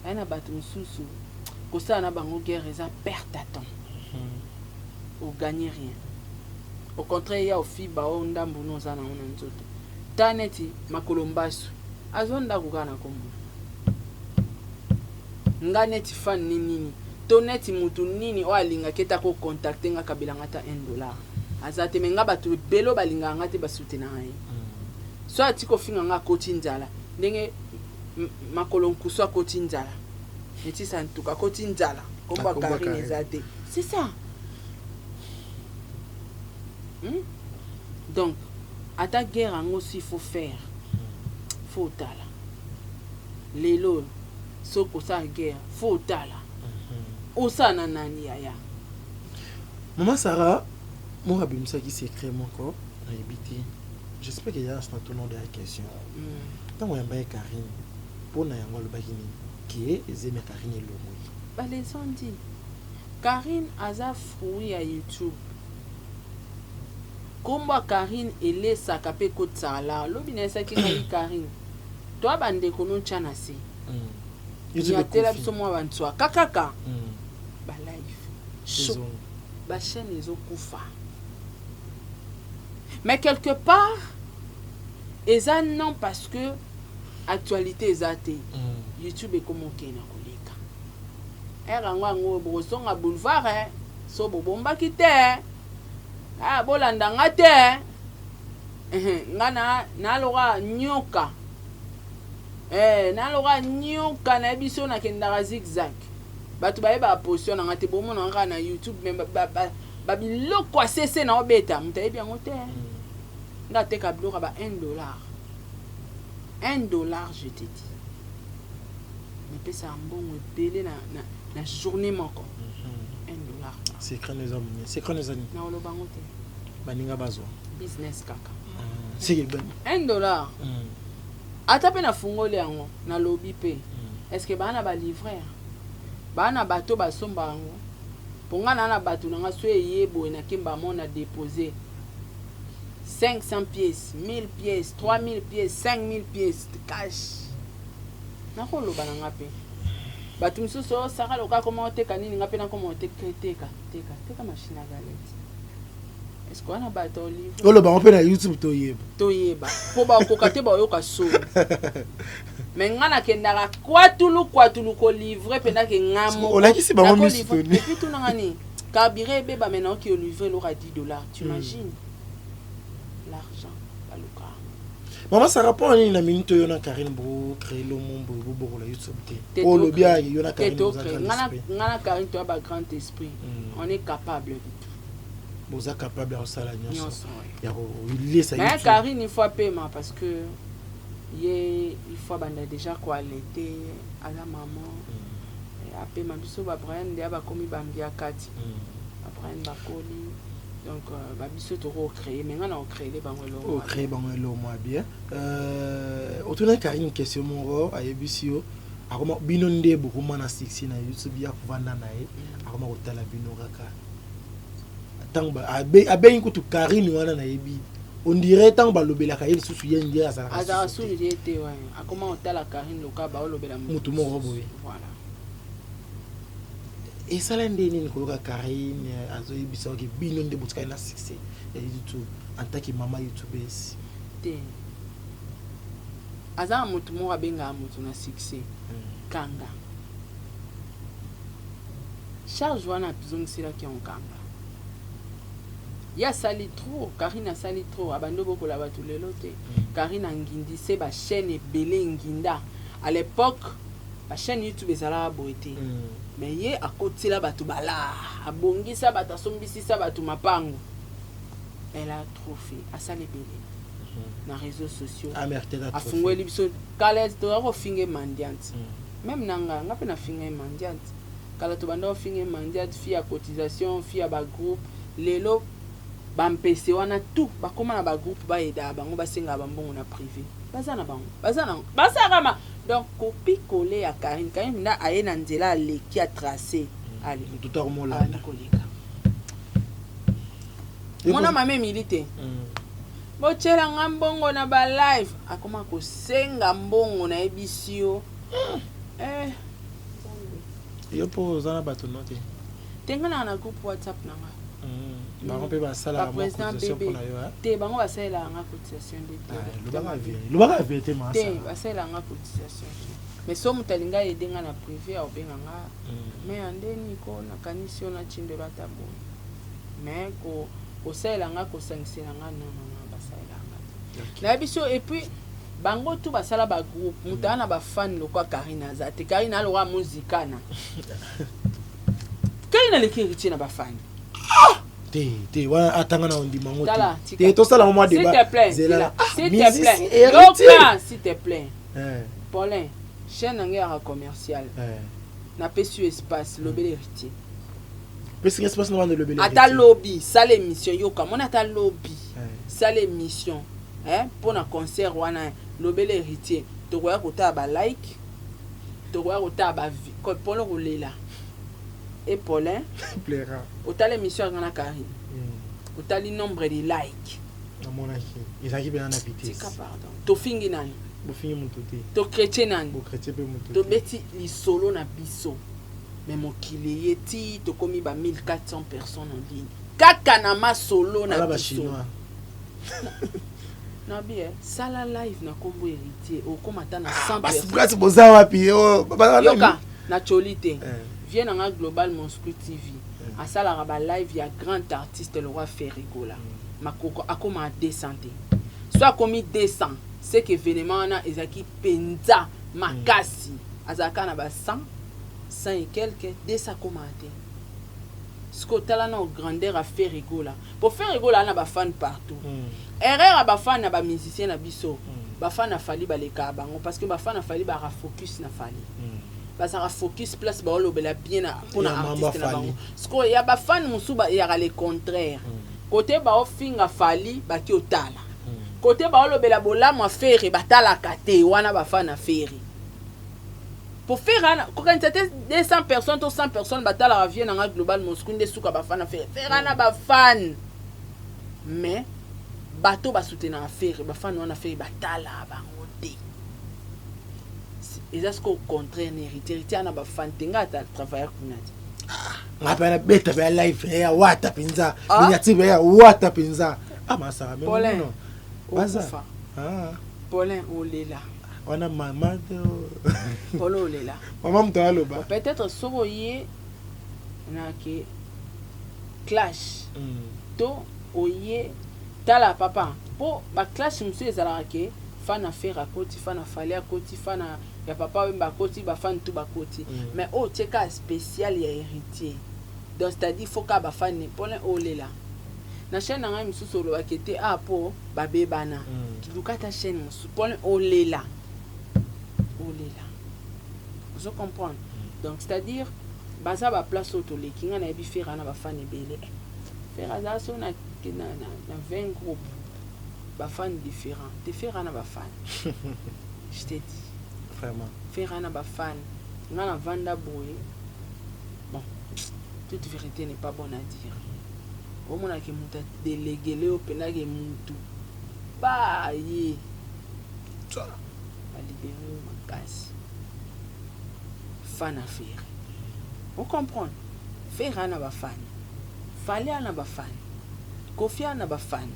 ana bato mususu ko sa na bango guerre eza perte à temps ou gagner rien au contraire ya ofiba o ndambu no za na ona nzoto taneti makolombasu azonda kukana kombo nga neti fan nini to neti mutu nini o alinga keta ko contacter nga kabila ngata $1 azate menga batu belo balinga ngate basute na ngai so atiko finga nga koti nzala ndenge makolo nkuso koti nzala neti santuka koti nzala komba Karine ezate. C'est ça. Donc, à ta guerre aussi, il faut faire. Faut tala. Lelo, soko sa guerre, faut tala. Osana nani yaya. Maman Sarah, moi abimisa qui s'écrit mon corps, habité. J'espère qu'il y a un nom de la question. Tant qu'on y a Karine, pour na yango le bagini, qui est Zeme Karine Lomoui. Bah les gens disent, Karine a fruit à YouTube. Komba Karine ele sakape kotsala lobina saki Karine toi bande kono chana si ya tela biso mwa bantswa kakaka ba live ba chaîne ezokufa mais quelque part eza non parce que actualité ezate YouTube ekomoke na koleka era ngwango bozonga boulevard so bobomba kite ah bolanda ngate ngana naloga nyoka naloga nyoka na biso na kendaka zigzag batu bayeba position ngate bomona nga na YouTube même babiloko asese na obeta mutayebi yango te ngate ka bloka ba $1 $1 je te dis mais pesa mbongo ebele na journée moko $1. C'est quand les hommes, c'est quand les amis. Non, le bangote. Baninga bazo. Business kaka. C'est bon. $1. Atape na fungole yango na lobby pe. Est-ce que bana ba livrer? Bana bato ba somba yango. Ponga na bato na ngaso yebo na kimba mona déposer 500 pièces, 1000 pièces, 3000 pièces, 5000 pièces de cash. Na ko loba na ngape. Batu misusu saka loka comment teka nini ngape na comment teka machine à galette. Est-ce qu'on a battu au livre? Oh le ba on peut na YouTube to yeba. Po ba ko kate ba yo ka so. Mais ngana kendaka kwatulu ko livrer pena ke ngamo. On l'a dit c'est ba mo misu. Et puis tout ngani. Kabire be ba maintenant qui livrer l'aura $10. Tu imagines? L'argent baluka. Maman ça rapport à une minute yo na Karine Bro créer le monde bo la YouTube té. Oh le bien yo na Karine. Ngana Karine toi ba grand esprit. On est capable de tout. Boza capable de ça la nyonso. Ya il ça. Mais Karine il faut paiement parce que il faut banda déjà quoi l'été à la maman. Et après ma biso ba Brian dia ba komi bambia kati. Brian ba koli. Donc biso to recréer mais on a créé les bangolo. On crée bangolo moi bien. Autour Karine question mon à ebisio akoma bino nde beaucoup mana 6 na YouTube ya kuvanda nae akoma kotala bino kaka. Tangba abe kutu Karine wana na yebi on dirait tangba lobela ka yesu su yenge azara su yete ouais akoma otala Karine loka ba lobela mutu moko boye voilà. Et ça l'un des nini koloka Karine azo yebisa ke bino nde botika na succès ya YouTube en tant que maman youtubeuse te azara mutu moko abenga mutu na succès kanga charge wana tuzongisila ki on kanga ya sali trop Karine a sali trop abando boko la batu lelo te Karine ngindi se ba chaîne ebele nginda à l'époque ba chaîne YouTube ezala boete mais ye akotila batu bala abongisa batu asombisisa batu mapango elle a trop fait asali ebele na réseaux sociaux afungweli biso kala to ko finge mandiante même nanga ngape na finge mandiante kala to banda finge mandiante fi a cotisation fi a ba groupe lelo bampese wana tout bakoma na ba groupe ba eda bango basenga bambongo na privé bazana bango basakama donc copie coller à Karine na ayena nzela le qui a tracé allez tout à remola mona mame milité bochela ngambongo na ba live akoma ko senga mbongo na ebisio yo po zana bato note tenga na groupe WhatsApp nanga bango pe basala cotisation pour la yo te bango basala nga cotisation de le baka vérité ma ça te basala nga cotisation mais so mutalinga edenga na privé au benga nga mais andeni ko na kanisio na chinde batabo mais ko sala nga ko sangisela nga non basala nga na biso et puis bango tout basala ba groupe mutana ba fan lokwa Karine azate Karine alowa muzikana Karine aleki héritier na bafani. Te wana atanga na ondima ngo Tala, te to sala moi s'il débat te plaît, s'il te plaît. héritier S'il te plaît. Paulin, chaîne en commercial. N'a pas su espace, lobby héritier. Parce que espace no de lobby. Ata lobby, ça l'émission yo comme on ata lobby. Ça l'émission. Pour un concert wana lobby héritier. To roya kota ba like. To roya kota ba vie. Ko Paulin rouler là. Et Paulin plaira. Ota l'émission ngana Karine. Ota le nombre de likes. Na mona ki. Izaki bena na vitesse. Pardon. To fingi nani? Bo fingi mutote. To chrétien nani? Bo chrétien pe mutote. To beti li solo na biso. Mais mon kili yeti to komi ba 1400 personnes en ligne. Kaka na ma solo na biso. Na bien, sala live na kombo héritier. O komata na 100 personnes. Parce que boza wapi o. Yoka na cholite. Viens dans Global Monscou TV. À ça la live il y a grand artiste le roi Ferrigola. Makoko akoma descendre. Soit commis descend, c'est que événement na ezaki penza makasi. Azaka na ba 100 et quelques desa commenter. Ce que tala na grandeur à Ferrigola. Pour Ferrigola na ba fan partout. Erreur ba fan na ba musicien na biso. Ba fan na fali ba leka bango parce que ba fan na fali ba focus na fali. Bazara focus place ba olobela bien na pona artiste na bango. Sko ya ba fan musuba ya le contraire. Côté ba ofinga fali ba ki otala. Côté ba olobela bolamo affaire batala kate wana ba fan affaire. Pour faire quand c'était 200 personnes ou 100 personnes batala revient dans Global Moscou de souka ba fan affaire. Faire na ba fan. Mais bato ba soutenir affaire ba fan wana affaire batala bango. Et est-ce qu'au contraire, héritier na ba fantenga ta travailler kunati. Ngapana beta ba live ya wata pinza. Miniative ya wata pinza. Masara même non. Waza. Paulin olela. Wana mama do. Paulin olela. Mama mta loba. Peut-être soboye na ke clash. To oye tala papa. Po ba clash monsieur ezala ke fan affaire à côté, fan affaire à côté, fan ya papa ba côté, ba fan tout ba côté. Mais au tcheka spécial ya héritier. Donc c'est-à-dire faut ka ba fan ne Paulin olela. Na chaîne na ngai msusu lo akete apo ba bebana. Kiluka ta chaîne msusu Paulin olela. Olela. Vous comprenez? Donc c'est-à-dire baza ba place auto le kinga na bi faire na ba fan ebele. Faire ça so na 20 groupes. Ba fan différents. Te faire na ba fan. Je t'ai dit. Vraiment. Faire na ba fan. On a vanda boye. Bon, toute vérité n'est pas bonne à dire. Au moins que muta délégué le pena que mutu. Ba yi. Toi. Ba libérer ma casse. Fan affaire. On comprend. Faire na ba fan. Fallait na ba fan. Kofia na ba fan.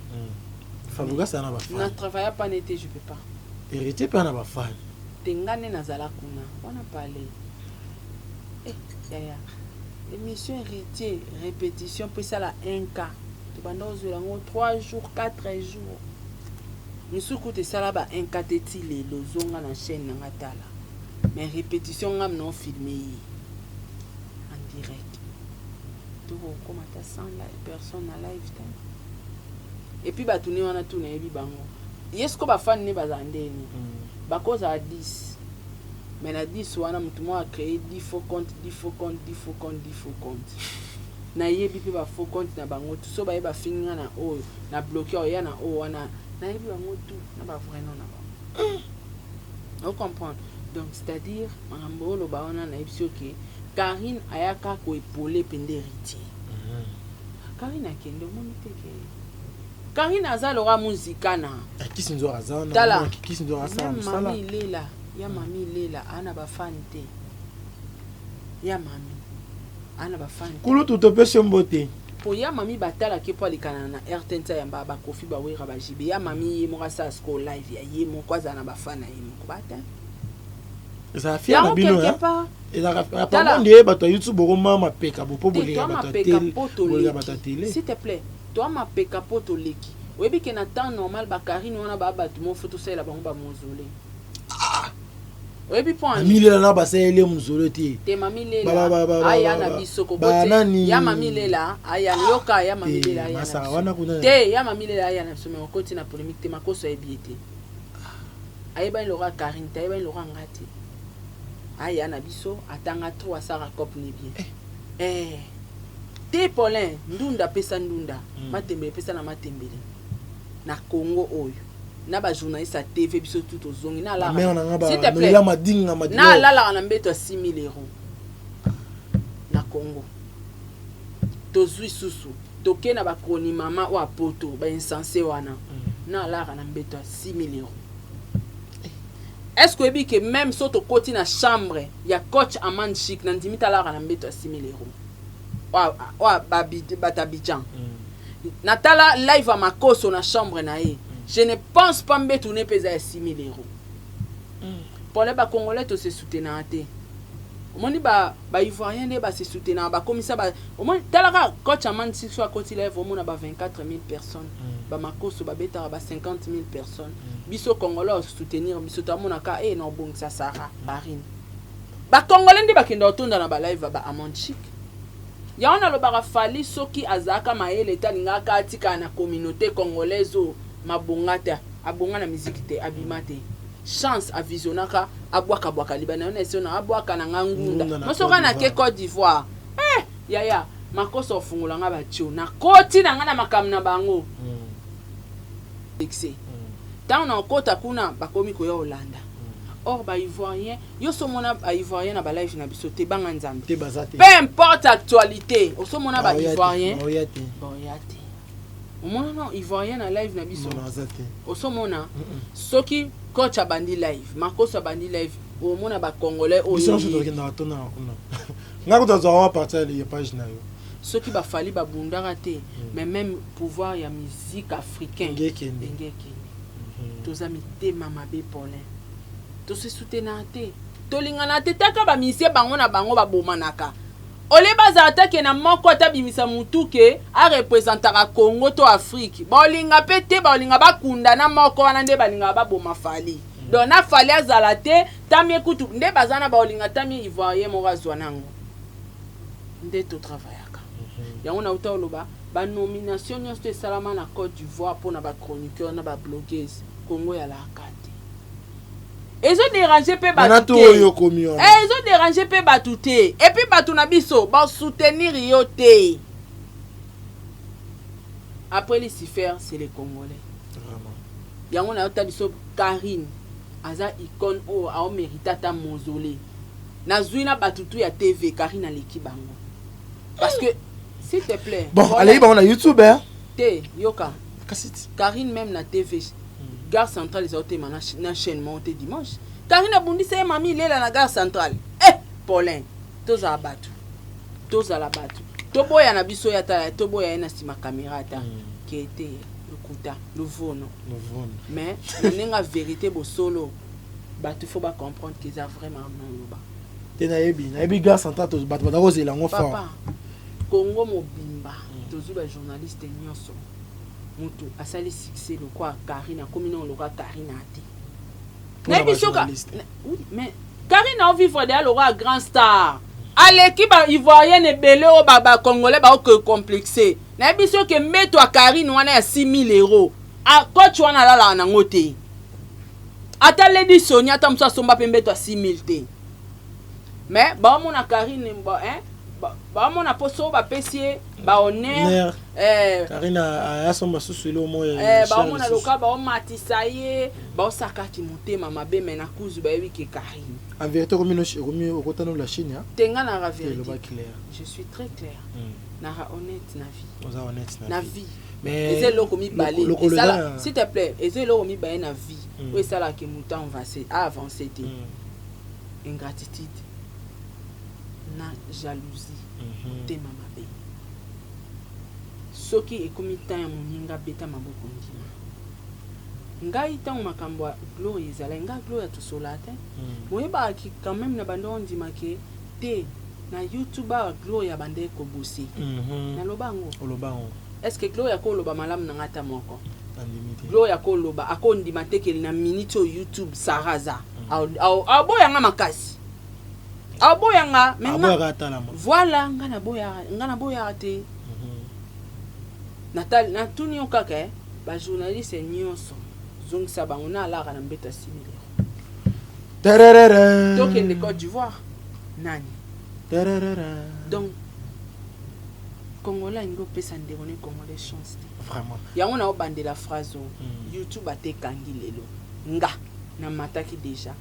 Fabuga ça na ba fan. Na travailler pas n'était je peux pas. Héritier pas na ba fan. Tengane na zala kuna. On a parlé. Ya. Émission héritier, répétition puis ça la 1K. Tu vas dans 3 jours, 4 jours. Nous sommes ça là-bas 1K tétile le zonga na chaîne na tala. Mais répétition ngam non filmé en direct. Tu vois comment tu sens la personne à live time. Et puis ba tourner on a tourné bi bango. Yesko ba fan ne bazandeni. Ba cause à 10. Mais na 10 wana mutu mo a créé 10 faux comptes. Na yebi pe ba faux compte na bango tout so ba yeba finga na o na bloquer ya na o wana na yebi bango tout na ba vrai non na ba. On comprend. Donc c'est-à-dire mambo lo ba wana na yebisi que Karine ayaka ko épauler pende héritier. Karine akende moni te ke Karine azalora muzikana. Qui sinzo azana? Tala. Qui sinzo azana? Sala. Mami lela. Ya mami lela ana ba fante. Ya mami ana ba fante. Kulu tutopeshe mbote. Po ya mami batala ke po alikana na RTNT ya ba kofi ba wera ba jibe. Ya mami ye mo sa sko live ya ye mo kwaza na ba fana ye mo bata. Ça fait na bino ya. Et la pas monde ba to YouTube ko mama peka bo po bolinga ba to télé. S'il te plaît, toi ma peka poto leki. Webi ke na temps normal ba Karine wana ba batu mo photo ça la bango ba mozolé. oyebi point mamilela na basaele muzolo te te mamilela aya na biso kokote ya mamilela aya yoka ya mamilela aya masa wana kuna te ya mamilela aya na biso me okoti na polémique te makoso ayebi te ayeba lora Karine te ayeba lora ngati aya na biso atanga 3 asara cop ni bien te Paulin ndunda pesa ndunda matembele pesa na matembele na Congo oyo na ba journaliste à TV biso tout ozongi na la s'il te plaît na la na mbeto 6 000 € na Congo tozui susu toke na ba kroni mama wa poto ba insensé wana na la na mbeto 6 000 €. Est-ce que que même soto koti na chambre ya coach Amand Chic na ndimita la na mbeto 6 000 €. Wa batabidjan natala live à makoso na chambre na ye. Je ne pense pas que tout n'est pas à 6 000 €. Pour les Congolais, tout se soutenir. Au moins, les Ivoiriens se soutenir. Comme ça, au moins, coach Amand si soit côté lève, au moins, 24 000 personnes. Bamako, Babeta, 50 000 personnes. Biso Congolais soutenir, biso Tamonaka, et non, bon, ça sera Marine. Congolais, qui sont dans la live à Amand Chic. Il y a un bara fali soki azaka maele talinga katika na communauté congolaise mabongata abonga na musique te abimate chance a visionaka abwaka bwaka libana na sona abwaka na ngangunda mosoka na ke Côte d'Ivoire yaya makoso fungula nga batio na koti na ngana makamna bango excès tant on kota kuna bakomi ko ya Hollande. Or ba ivoirien yo so mona ba ivoirien na ba live na biso te banga nzambe te bazate peu importe actualité o so mona ba ivoirien boyate o mona no ivoirien na live na biso bazate o so mona soki coach abandi live makoso abandi live o mona ba congolais o biso so to na tona kuna ngako to zo partir les page na yo soki ba fali ba bundara te mais même pouvoir ya musique africain ngeke tozami te mama be Paulin to se soutenir te to lingana te taka ba misie bango na bango ba bomanaka ole bazata ke na moko ta bimisa mutuke a representera Congo to Afrique ba linga pete ba linga bakunda na moko wana nde ba linga ba boma fali donc na fali azala te tamie kutu nde bazana ba linga tamie ivoirien mo razwa nango nde to travaillaka yango na uta oloba ba nomination nyonso salama na Côte d'Ivoire pour na ba chroniqueur na ba blogueuse Congo ya la kate. Ils ont dérangé pe batute. Ils ont dérangé pe batute. Et puis batu na biso ba soutenir yo te. Après les Cifer, c'est les Congolais. Vraiment. Yango na yota biso Karine aza icône o a mérita ta mausolée. Na zuina batutu ya TV Karine aleki bango. Parce que s'il te plaît. Bon, allez on a YouTube hein. Te yoka. Kasiti. Karine même na TV. Gare centrale les autres na chaîne monté dimanche. Karine abundi c'est mami lela na gare centrale. Paulin, toza abatu. Toza la batu. Toboya na biso ya ta toboya na sima caméra ta qui était le kuta, le vono. Mais nenga vérité bo solo. Batu faut pas comprendre qu'ils a vraiment non loba. Te na yebi gare centrale to batu ba ko zela ngo fort. Papa. Congo mobimba. Tozu ba journaliste nyonso. Mutu asali succès le quoi Karine comme non le quoi Karine a dit oui mais Karine a vivre derrière le roi grand star à l'équipe ivoirienne et belé au baba congolais ba que complexé na biso que meto a Karine wana ya 6 000 € a coach wana la na ngote ata Lady Sonia tamsa somba pembe to 6 000 te mais ba mon a Karine ba ba mon a poso ba pesier ba honneur Karina a son masusu le mo ba mon a loka ba matisaye ba saka ki motema mabe mena kuzu ba wi ke Karine en vérité comme au kotano la Chine hein tenga na la vérité clair je suis très clair na honnête na vie oza honnête na vie mais ezé loko mi balé s'il te plaît ezé loko mi balé na vie ou ça là que muta on va avancer te ingratitude na jalousie te mama be soki ekomi tan ya moninga beta maboko ndima ngai ntango makambo ya gloire ezala ngai gloire tosola te moyebaki quand même na bando ndima ke te na YouTube a gloire ya bande ekobose naloba ngo est-ce que gloire yakoloba malamu na ngata moko gloire yakoloba akondima tekeli na minute o YouTube saraza aboyanga makasi aboyanga voilà ngana boya te natuni yo kaka ba journaliste nyonso zongisa bango na alaka na mbeta simile tokende Côte d'Ivoire nani donc Congolais ngo pesa ndekone Congolais chance vraiment yango na obande la phrase YouTube atekangi lelo nga na mataki déjà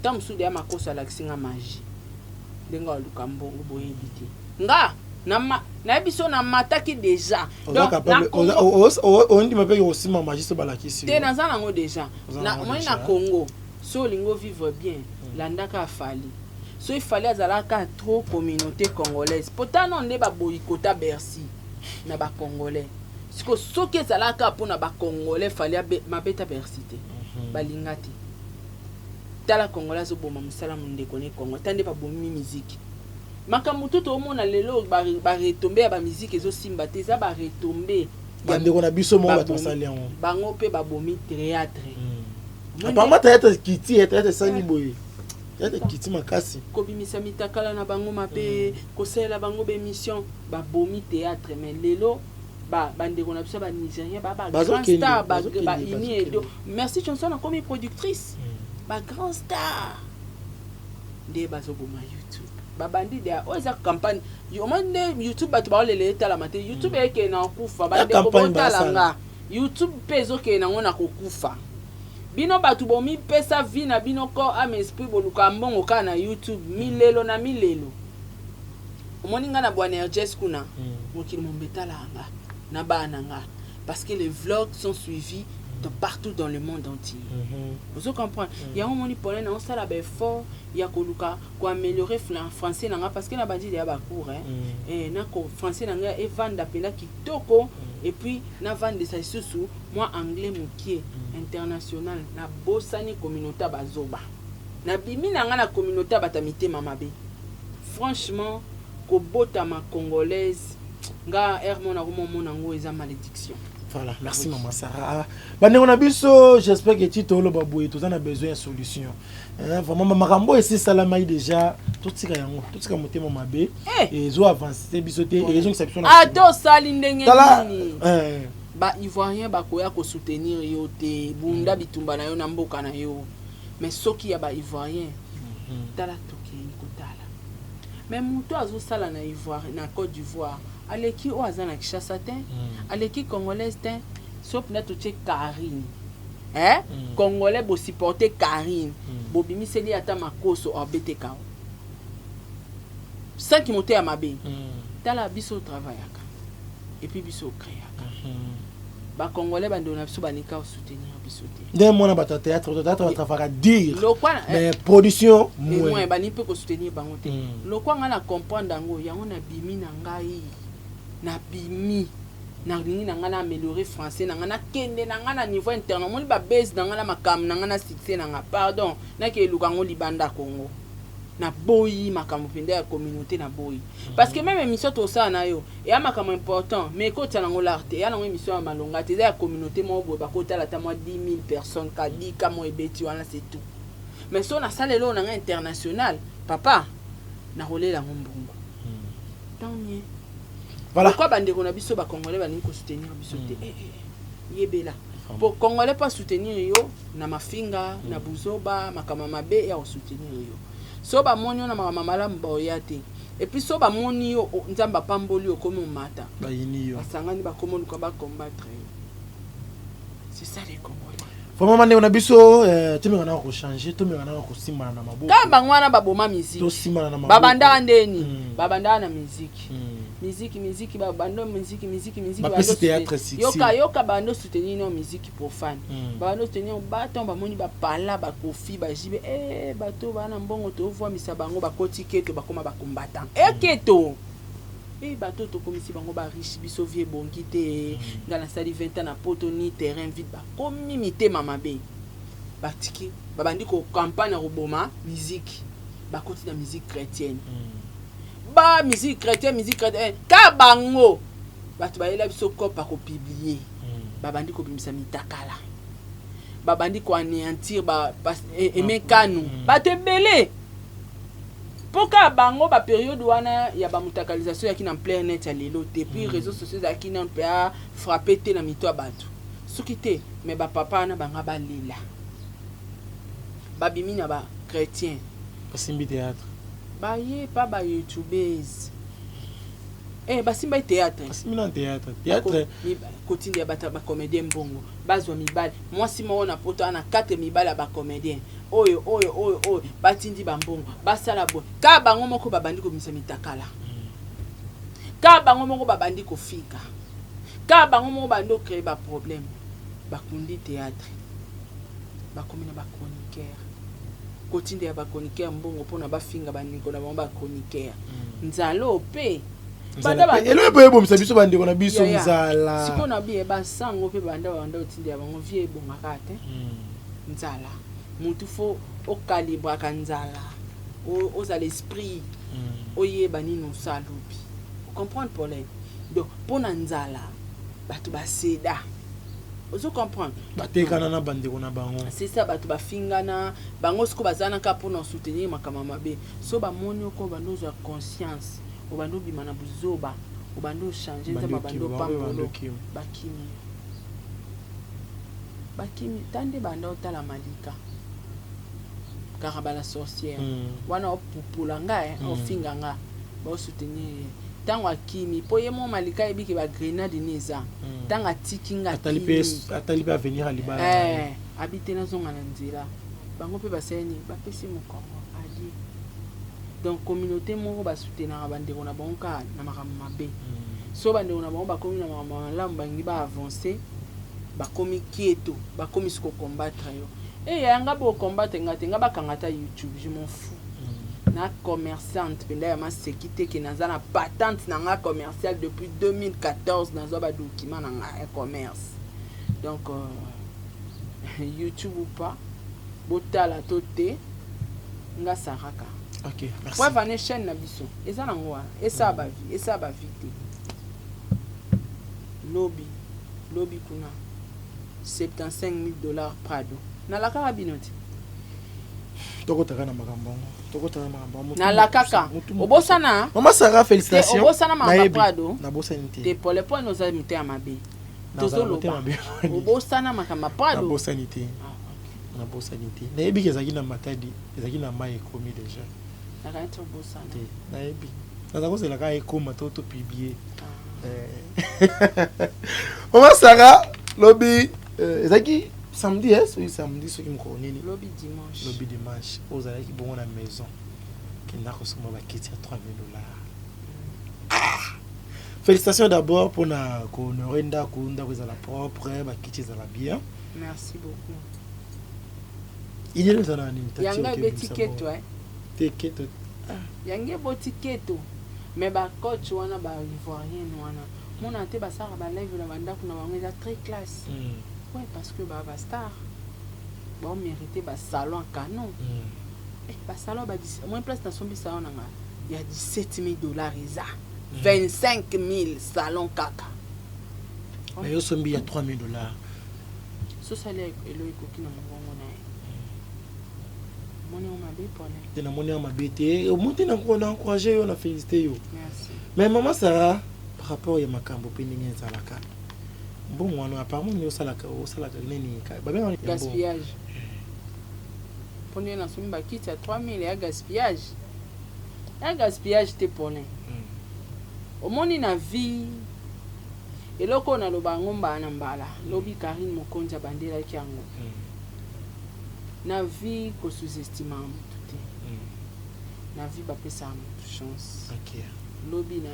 tam sude ya makosa la kisinga magie denga lukambongo boyebite nga na biso na mataki déjà donc on dit mapeki osima magie so balakisi te na zana ngo déjà na moi na Congo so lingo vivre bien landaka fali so il fallait azalaka trop communauté congolaise pourtant non ne ba boycota Bercy na ba congolais siko soki ezalaka mpona ba congolais fallait mabeta Bercy te balingati tala congolais zo boma musala mundeko ne Congo tande ba bomi musique makambo toto omona lelo ba retomber ba musique ezo simba te za ba retomber bandeko na biso mo ba tosali yango bango pe ba bomi théâtre apparemment théâtre kiti théâtre sani boye théâtre kiti makasi kobimisa mitakala na bango mabe kosela bango be mission ba bomi théâtre mais lelo bandeko na biso ba Nigérien ba grand star ba ini edo merci chanson comme productrice ba grand star de bazo boma YouTube ba bandi de oza campagne yo mande YouTube ba to ba lele tala mate YouTube eke na kufa ba de ko talanga YouTube pezo ke na ngona kokufa bino batu bomi pesa vie na bino ko am esprit boluka mbongo ka na YouTube milelo na milelo omoninga na bwana Erges kuna mokili mombetala anga na bana nga parce que les vlogs sont suivis de partout dans le monde entier. Vous comprenez? Il y a un moment où on a la effort, il y a ko améliorer français nanga parce que na bandi il y a ba cours et na ko français nanga et vendre pena kitoko et puis na vendre ça sous moi anglais mokie international na bosani communauté bazoba. Na bimi nanga na communauté batamité mamabe. Franchement, ko bota ma congolaise nga hermon na mona ngo eza malédiction. Voilà, merci maman Sarah. Bandeko na biso, j'espère que tu tolo baboué, tu as besoin de solution. Vraiment makambo ici salamai déjà, tout tika yango, tout tika motema mabe et zo avancer bisoté et raison exception. Ah do sali ndenge nini. Ba ivoirien ba koya ko soutenir yo te bunda bitumba na yo na mboka na yo. Mais soki ya ba ivoirien tala toki kotala. Mais muto azo sala na Ivoire na Côte d'Ivoire. Aleki o azana Kinshasa te aleki congolaise te sauf na touché Karine congolais bo supporter Karine bo bimiseli ata makoso obeteka 5 moté ya mabe tala biso travaillaka et puis biso créaka ba congolais bando na biso banika soutenir biso te ndé mona ba théâtre va travailler dire mais production moins ba ni peut ko soutenir bango te lokwa nga na comprendre ngo yango na bimi na ngai na bimi na ringi na ngana améliorer français na ngana kende na ngana niveau interne moni ba base na ngana makam na ngana succès na nga pardon na ke lukango libanda Congo na boyi makam pende ya communauté na boyi parce que même émission to ça na yo et makam important mais ko tana ngo l'arte ya na émission ya malonga te ya communauté mo bo ba ko tala ta mo 10 000 personnes ka di ka mo ebeti wana c'est tout mais so na salle lo na international papa na rolela ngombongo tant mieux. Voilà. Pourquoi bandeko na biso ba congolais ba ninko soutenir biso te yebela pour congolais pas soutenir yo na mafinga na buzoba makama mabe ya soutenir yo so ba monyo na makama malamu ba oyate et puis so ba moni yo nzamba pamboli yo comme mata ba yini yo basangani ba komonu ko ba combattre c'est ça les congolais. Vraiment bandeko na biso tu me ngana ko changer tu me ngana ko simana na maboko ka bangwana ba boma musique to simana na maboko babanda ndeni babanda na musique musique ba bando musique yoka bando soutenir no musique profane bando soutenir bato ba moni ba pala ba kofi ba jibe bato bana mbongo to voix misa bango ba koti keto ba koma ba combattant keto bato to komisi bango ba riche biso vie bongi te ngana sali 20 ans na poto ni terrain vide ba komi mitema mabe batiki ba bandi ko campagne roboma musique ba koti na musique chrétienne ba musique chrétienne ka bango bato ba yela biso kopa ko publier ba bandi ko bimisa mitakala babandi ko anéantir Aimé Kanu bato ebele poka bango ba période wana ya ba mutakalisation ya kina plein net ya lelo te puis réseaux sociaux za kina pe a frapper te na mito bato soki te mais ba papa na banga ba lila babimi na ba chrétien basimbi théâtre baye pa ba youtubers basimba théâtre basimbi na théâtre kotindi ya bata ba comédien mbongo bazwa mibali mwasi mo na poto ana 4 mibali ba comédien oyo batindi bambongo basala bo ka bango moko babandi komisa mitakala ka bango moko babandi kofika ka bango moko bando créer ba problème bakundi théâtre bakomina ba chroniqueur kotindi ya ba chroniqueur mbongo pona bafinga baniko na bango ba chroniqueur nzalo pe elo pe bomisa biso bandeko na biso nzala siko na biye basango pe banda otindi ya bango vie bongaka te nzala mutu fo au calibre kanzala aux à l'esprit oyeba nino salobi comprendre pour les donc pour nzala batu baseda ozo comprendre batekana na bandeko na bango c'est ça batu bafingana bango siko bazana ka pour nous soutenir makama mabe so ba moni ko bando za conscience o bando bimana buzoba o bando changer nzamba bando pambolo bakimi tande bando tala malika Karabala sorcière wana opupula nga ofinga nga ba soutenir tango akimi po yemo malika ebiki ba grenade neza tango atikinga atali pa venir à liba habite na zonga na nzela bango pe baseni ba pesi mokongo ali donc communauté moko ba soutenir bandeko na banka na makambo mabe so bandeko na bango ba komi na makambo lamba ngi ba avancer ba komi kieto ba komi siko combattre yo yanga bo combattre ngatenga bakangata YouTube je m'en fous na commerçante penda ya masekite ki naza na patente na nga commercial depuis 2014 nazo ba document na nga commerce donc YouTube ou pas botala toté nga saraka OK merci ouais vané chaîne na biso eza na ngwa esa ba vie lobby kuna $75,000 Prado na la kaka binoti tokotaka na makambo na la kaka obosana mama Sarah félicitations obosana mama Prado na bosanité te pour les points nos amis te amabe tozoloba obosana makama Prado na bosanité na bosanité na yebi kezaki na matadi ezaki na mai ekomi déjà na kanto obosana te na yebi na zako c'est la ka ekoma to publier mama Sarah lobby ezaki samedi oui samedi ce qui me connaît lobby dimanche aux allez qui bon à la maison qui n'a reçu ma bakiti à $3,000 félicitations d'abord pour na konorenda kunda vous à la propre bakiti za la bien merci beaucoup il est dans un yanga be ticket ticket yanga bo ticket mais ba coach wana ba ivoirien wana mona te ba sara ba live na banda kuna ba très classe. Ouais, parce que bah star bon mérité bah salon en canon bah salon bah moins place dans son salon il y a $17,000 isa 25,000 salon kaka mais yo sombi il y a $3,000 so salaire elo ekoki na mongo na moni on m'a bé pour les te na moni on m'a bété au monter na ko na encourager yo na féliciter yo merci mais maman Sarah par rapport ya makambo pe ningi zalaka bon on apparemment ni osala nini ba bien gaspillage poni na sumi ba kiti ya 3,000 ya gaspillage te pone omoni na vie eloko na loba ngomba na mbala lobi Karine Mokonja bandela kiango na vie ko sous-estima tout na vie ba pesa chance OK lobi na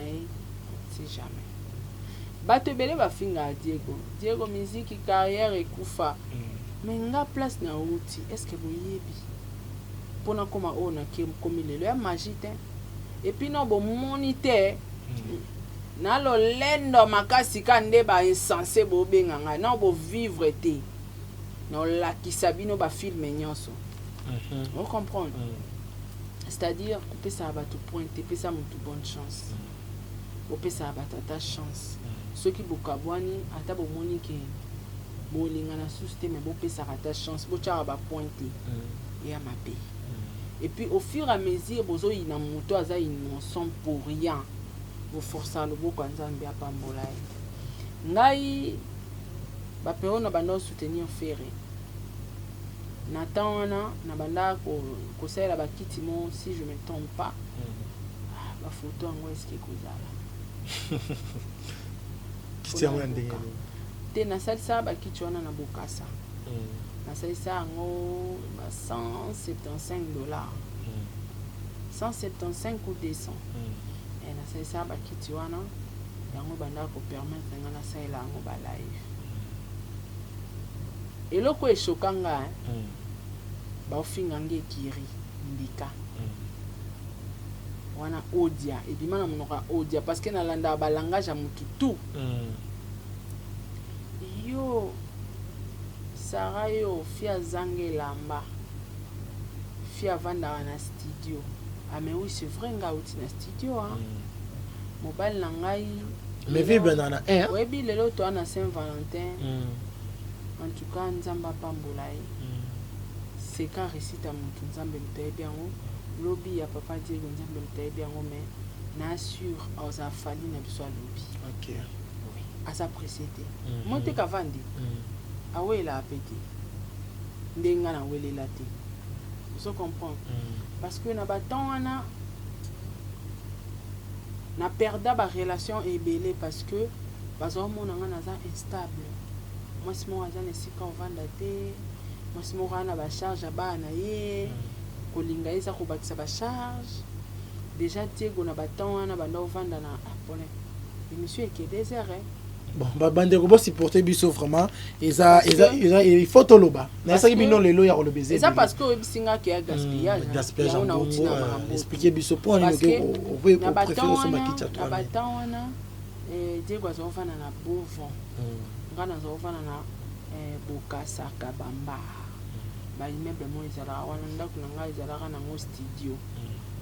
c'est jamais bato bele bafinga Diego musique carrière ekufa mais nga place na outi est-ce que boyebi pona koma ona ke komi lelo ya magie te et puis no bo moniteur na lo lendo makasi kande ba insensé bo benganga na bo vivre te no la kisabino ba film nyonso on comprend c'est-à-dire couper ça ba tout pointer pesa mutu bonne chance opesa ba tata chance ceux qui bokabwani ata bomoni ke bolingana sous te mais bopesaka ta chance botyaka bapointe eya mabe. Et puis au fur et à mesure bozoyina moto aza innocent pour rien boforsa loboko ya nzambe apambola ye. Ngai bapero na banda soutenir fere na temps wana na banda kosalela bakiti mo si je me trompe pas bafoto yango eske kozala kiti yango ya ndenge te nasalisa bakiti wana na bokasa nasalisa yango ba $175 175 ou 200 et nasalisa bakiti wana yango banda kopermettre nga nasalela yango balive. Eloko eshokanga baofinga nge ekiri ndika wana odia ebima na monoka odia parce que nalanda balangage ya mutu tu yo Sarah yo fia zange lamba fia vanda na studio mais oui c'est vrai nga uti na studio mobile na ngai mais vibre na webi lelo to na Saint-Valentin en tout cas nzamba pambola c'est quand récite mutu nzambe mutayebi yango lobby ya papa Diego nzambe mutayebi yango mais na sûr oza fali na biso lobby OK oui asa précédé monte kavandi awela apeti ndenga na welela te vous comprenez parce que na baton wana na perda ba relation ebele parce que bazo mona nga naza instable moi si mo aza nesika ovanda te moi si mo rana ba charge abana ye kolinga eza ko bakisa ba charge déjà Diego na baton wana banda ovanda na pone émission est désert bon babande ko bo supporter biso vraiment eza il faut toloba na ça ki bino lelo ya ko le baiser c'est parce que obisinga ki ya gaspillage on a expliquer biso pour ni que on peut préférer so makicha toi na baton wana Diego azo ovanda na Bouvon ngana azo ovanda na Bokasa Kabamba ba immeuble mo ezala wana ndako na ngai ezala na ngo studio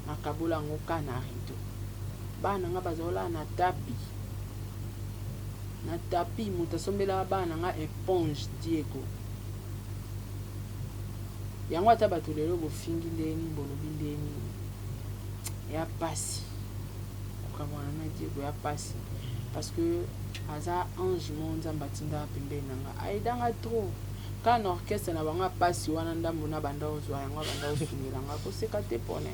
na kabola ngo kana rido bana nga bazola na tapi mutasombela bana nga éponge Diego yango ata bato lelo bofingi ndeni bolobi ndeni ya pasi okamwana na Diego ya pasi parce que aza ange mo nzamba tinda pembeni nanga aidanga trop quand orchestre na banga pasi wana ndambo na banda ozwa yango banda osungela nga koseka te pone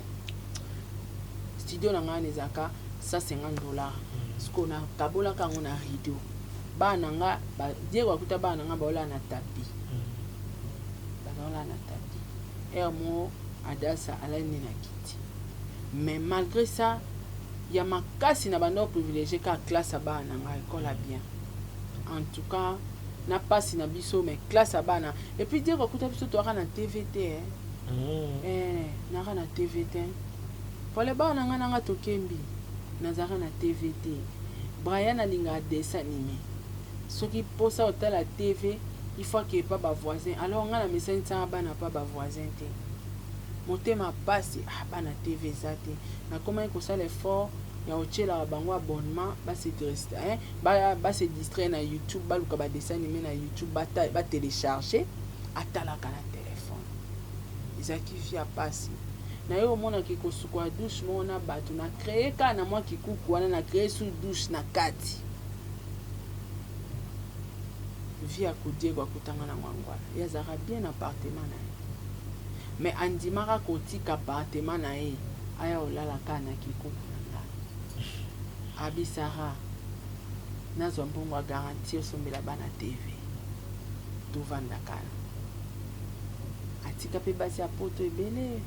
studio na nga nezaka $150 sko na kabola kango na rideau bana nga Diego akuta bana nga baola na tapi mo adasa alaini na kiti mais malgré ça ya makasi na banda privilégié ka classe bana nga école bien en tout cas na pasi na biso mais classe bana et puis Diego akuta biso to na TVT na na TVT pour les bana nga nga tokembi nazara na TVT Brian alinga dessin animé ce qui pose ça hôtel à TV il faut qu'il n'y ait pas de voisin alors on a la message ça bana pas de voisin te monter ma passe bana TV zate na comment il ça l'effort ya ochela bango abonnement ba se distraire ba se distraire na YouTube ba luka ba dessin animé na YouTube ba télécharger atala kana téléphone izaki via passe na yo mona ki kosukwa douche mona batu na créer kana moi ki kuku wana na créer sous douche na kati via kodie kwa kutanga na ngwangwana ya zara bien appartement na mais andimaka kotika appartement na ye aya olala kana ki kuku na abisara nazo mbongo garantie sombela bana TV tuvanda kana atika pe basi apoto ebele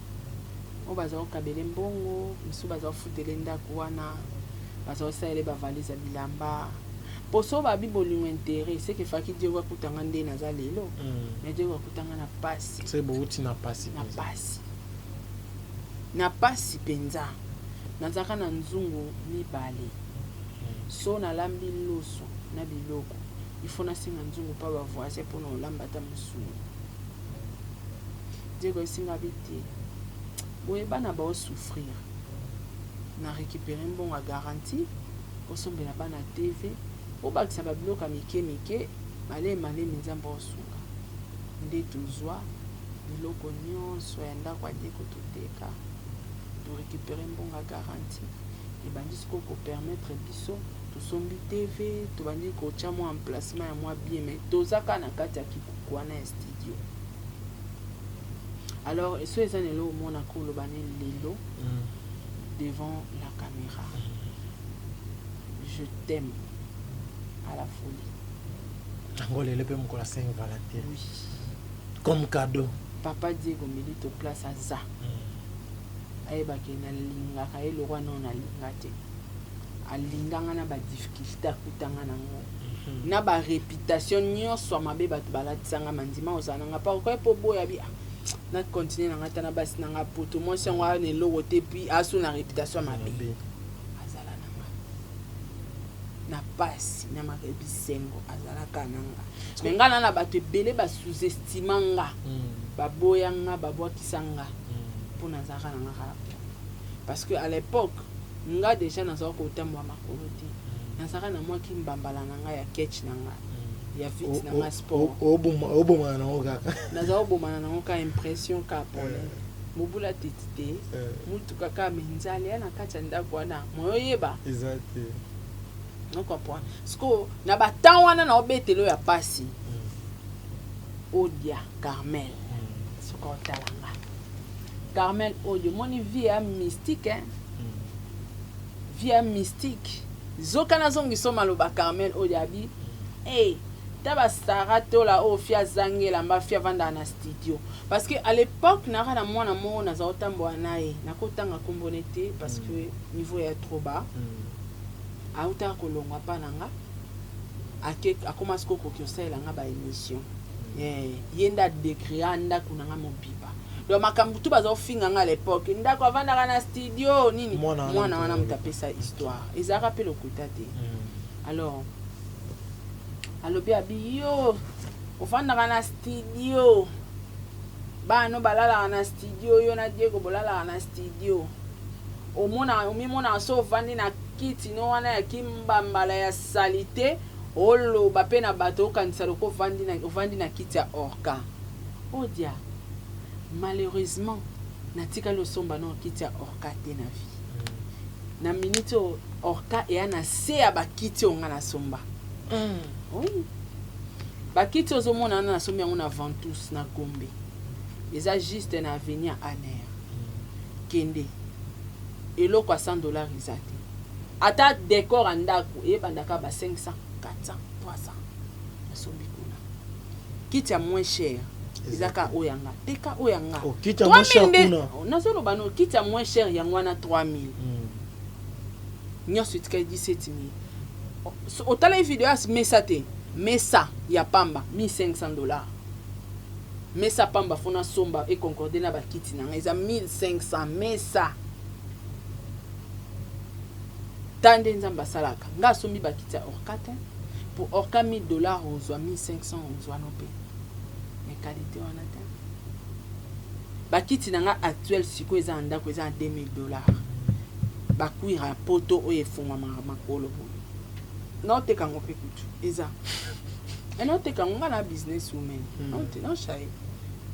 o baza okabele mbongo misu baza ofutele ndako wana baza osaele bavalise bilamba poso babi bolingo intérêt c'est que faki Diego akutanga nde naza lelo mais Diego akutanga na pasi c'est beau ti na pasi na pasi penza nazaka na nzungu mibale so na lambi loso na biloko il faut na singa nzungu pa ba voisin pour na lamba ta musungu Diego singa biti boye bana ba souffrir na récupérer bon à garantie osombela bana TV o bakisa ba biloko mike malemi nzambe osunga nde tozwa biloko nyonso ya ndako ade kototeka torécupere mbongo garanti ebandi siko kopermettre biso tosombi tv tobandi kotya mwa emplacement ya mwa bien mais tozaka na kati ya kikuku wana ya studio. Alors eso eza lelo omona koloba ne lelo devant la caméra. Je t'aime à la folie. Angolele pe mokola Saint-Valentin. Oui. Comme cadeau. Papa Diego milito place aza. Ayebaki na lingaka ye lokwa na linga te. Alinganga na ba difficulté akutanga nango. Na ba réputation nyonso mabe bato balatisanga mandima ozananga pa ko po boya bi. Na continuer na ngata na basi na nga poto mo se ngwa ne logo te puis asu na réputation mabe. Azala nanga. Na pasi na makebi sengo azala kananga. Mais ngana na bato ebele ba sous-estimanga. Baboyanga babwakisanga. Pour nazaka nanga kala. Parce que à l'époque nga déjà nazo ko tamwa makolo te. Nazaka na mwa kimbambala nanga ya catch nanga. Ya fit nanga sport. Oboma na oka. Nazo oboma na oka impression ka pole. Mobula titite. Mutu kaka menzali ana kacha ndako wana. Moyo yeba. Exact. On comprend. Sko na batan wana na obetelo ya pasi. Odia Carmel. Soko talanga. Carmel Odio, mon vie est mystique, hein? Vie est mystique. Zokana zongi soma loba Carmel Odiabi. Hey, taba starato la o fia zange la mafia vanda na studio. Parce que à l'époque, nara na mwana mo na zaotambo anaye. Nakotanga kombonete parce que niveau est trop bas. Auta kolongwa pa nanga. Ake akoma sko kokiosela nga ba émission. Yenda décrire nda kunanga mobiba. Donc makambu tu bazo finga nga à l'époque ndako avanda na studio nini mwana wana mtapesa histoire eza rappel okutate. Alors alobi abiyo ofanda na studio bano balala na studio yo na Diego bolala na studio omona omimona so vandi na kiti no wana ya kimbambala ya salite olo bape na bato kanisa loko vandi na kiti ya orca odia. Malheureusement natika lo somba no kiti ya orca te na vie. Na minute orca e ana se ya bakiti onga na somba. Oui. Bakiti ozomona na somba yango na Ventus na Gombe. Eza juste na avenir aner. Kende. Eloko a $100 izate. Ata décor andako e bandaka ba 500, 400, 300. Na sombi kuna. Kiti ya moins cher. Izaka oyanga teka oyanga kita moins cher kuna nazolo bano kita moins cher yango na 3000 nyoso tika 17000 otala video as mesate mesa ya pamba $1500 mesa pamba fona somba e concordé na bakiti nanga eza 1500 mesa tande nzamba salaka nga sombi bakiti ya orca pour orca $1000 ozwa 1500 ozwa no pe mais qualité wana te bakiti nanga actuel siko eza ndako eza $2000 bakuira poto oyo efungwa makolo no teka ngo pe kutu eza no teka ngo na business woman no shy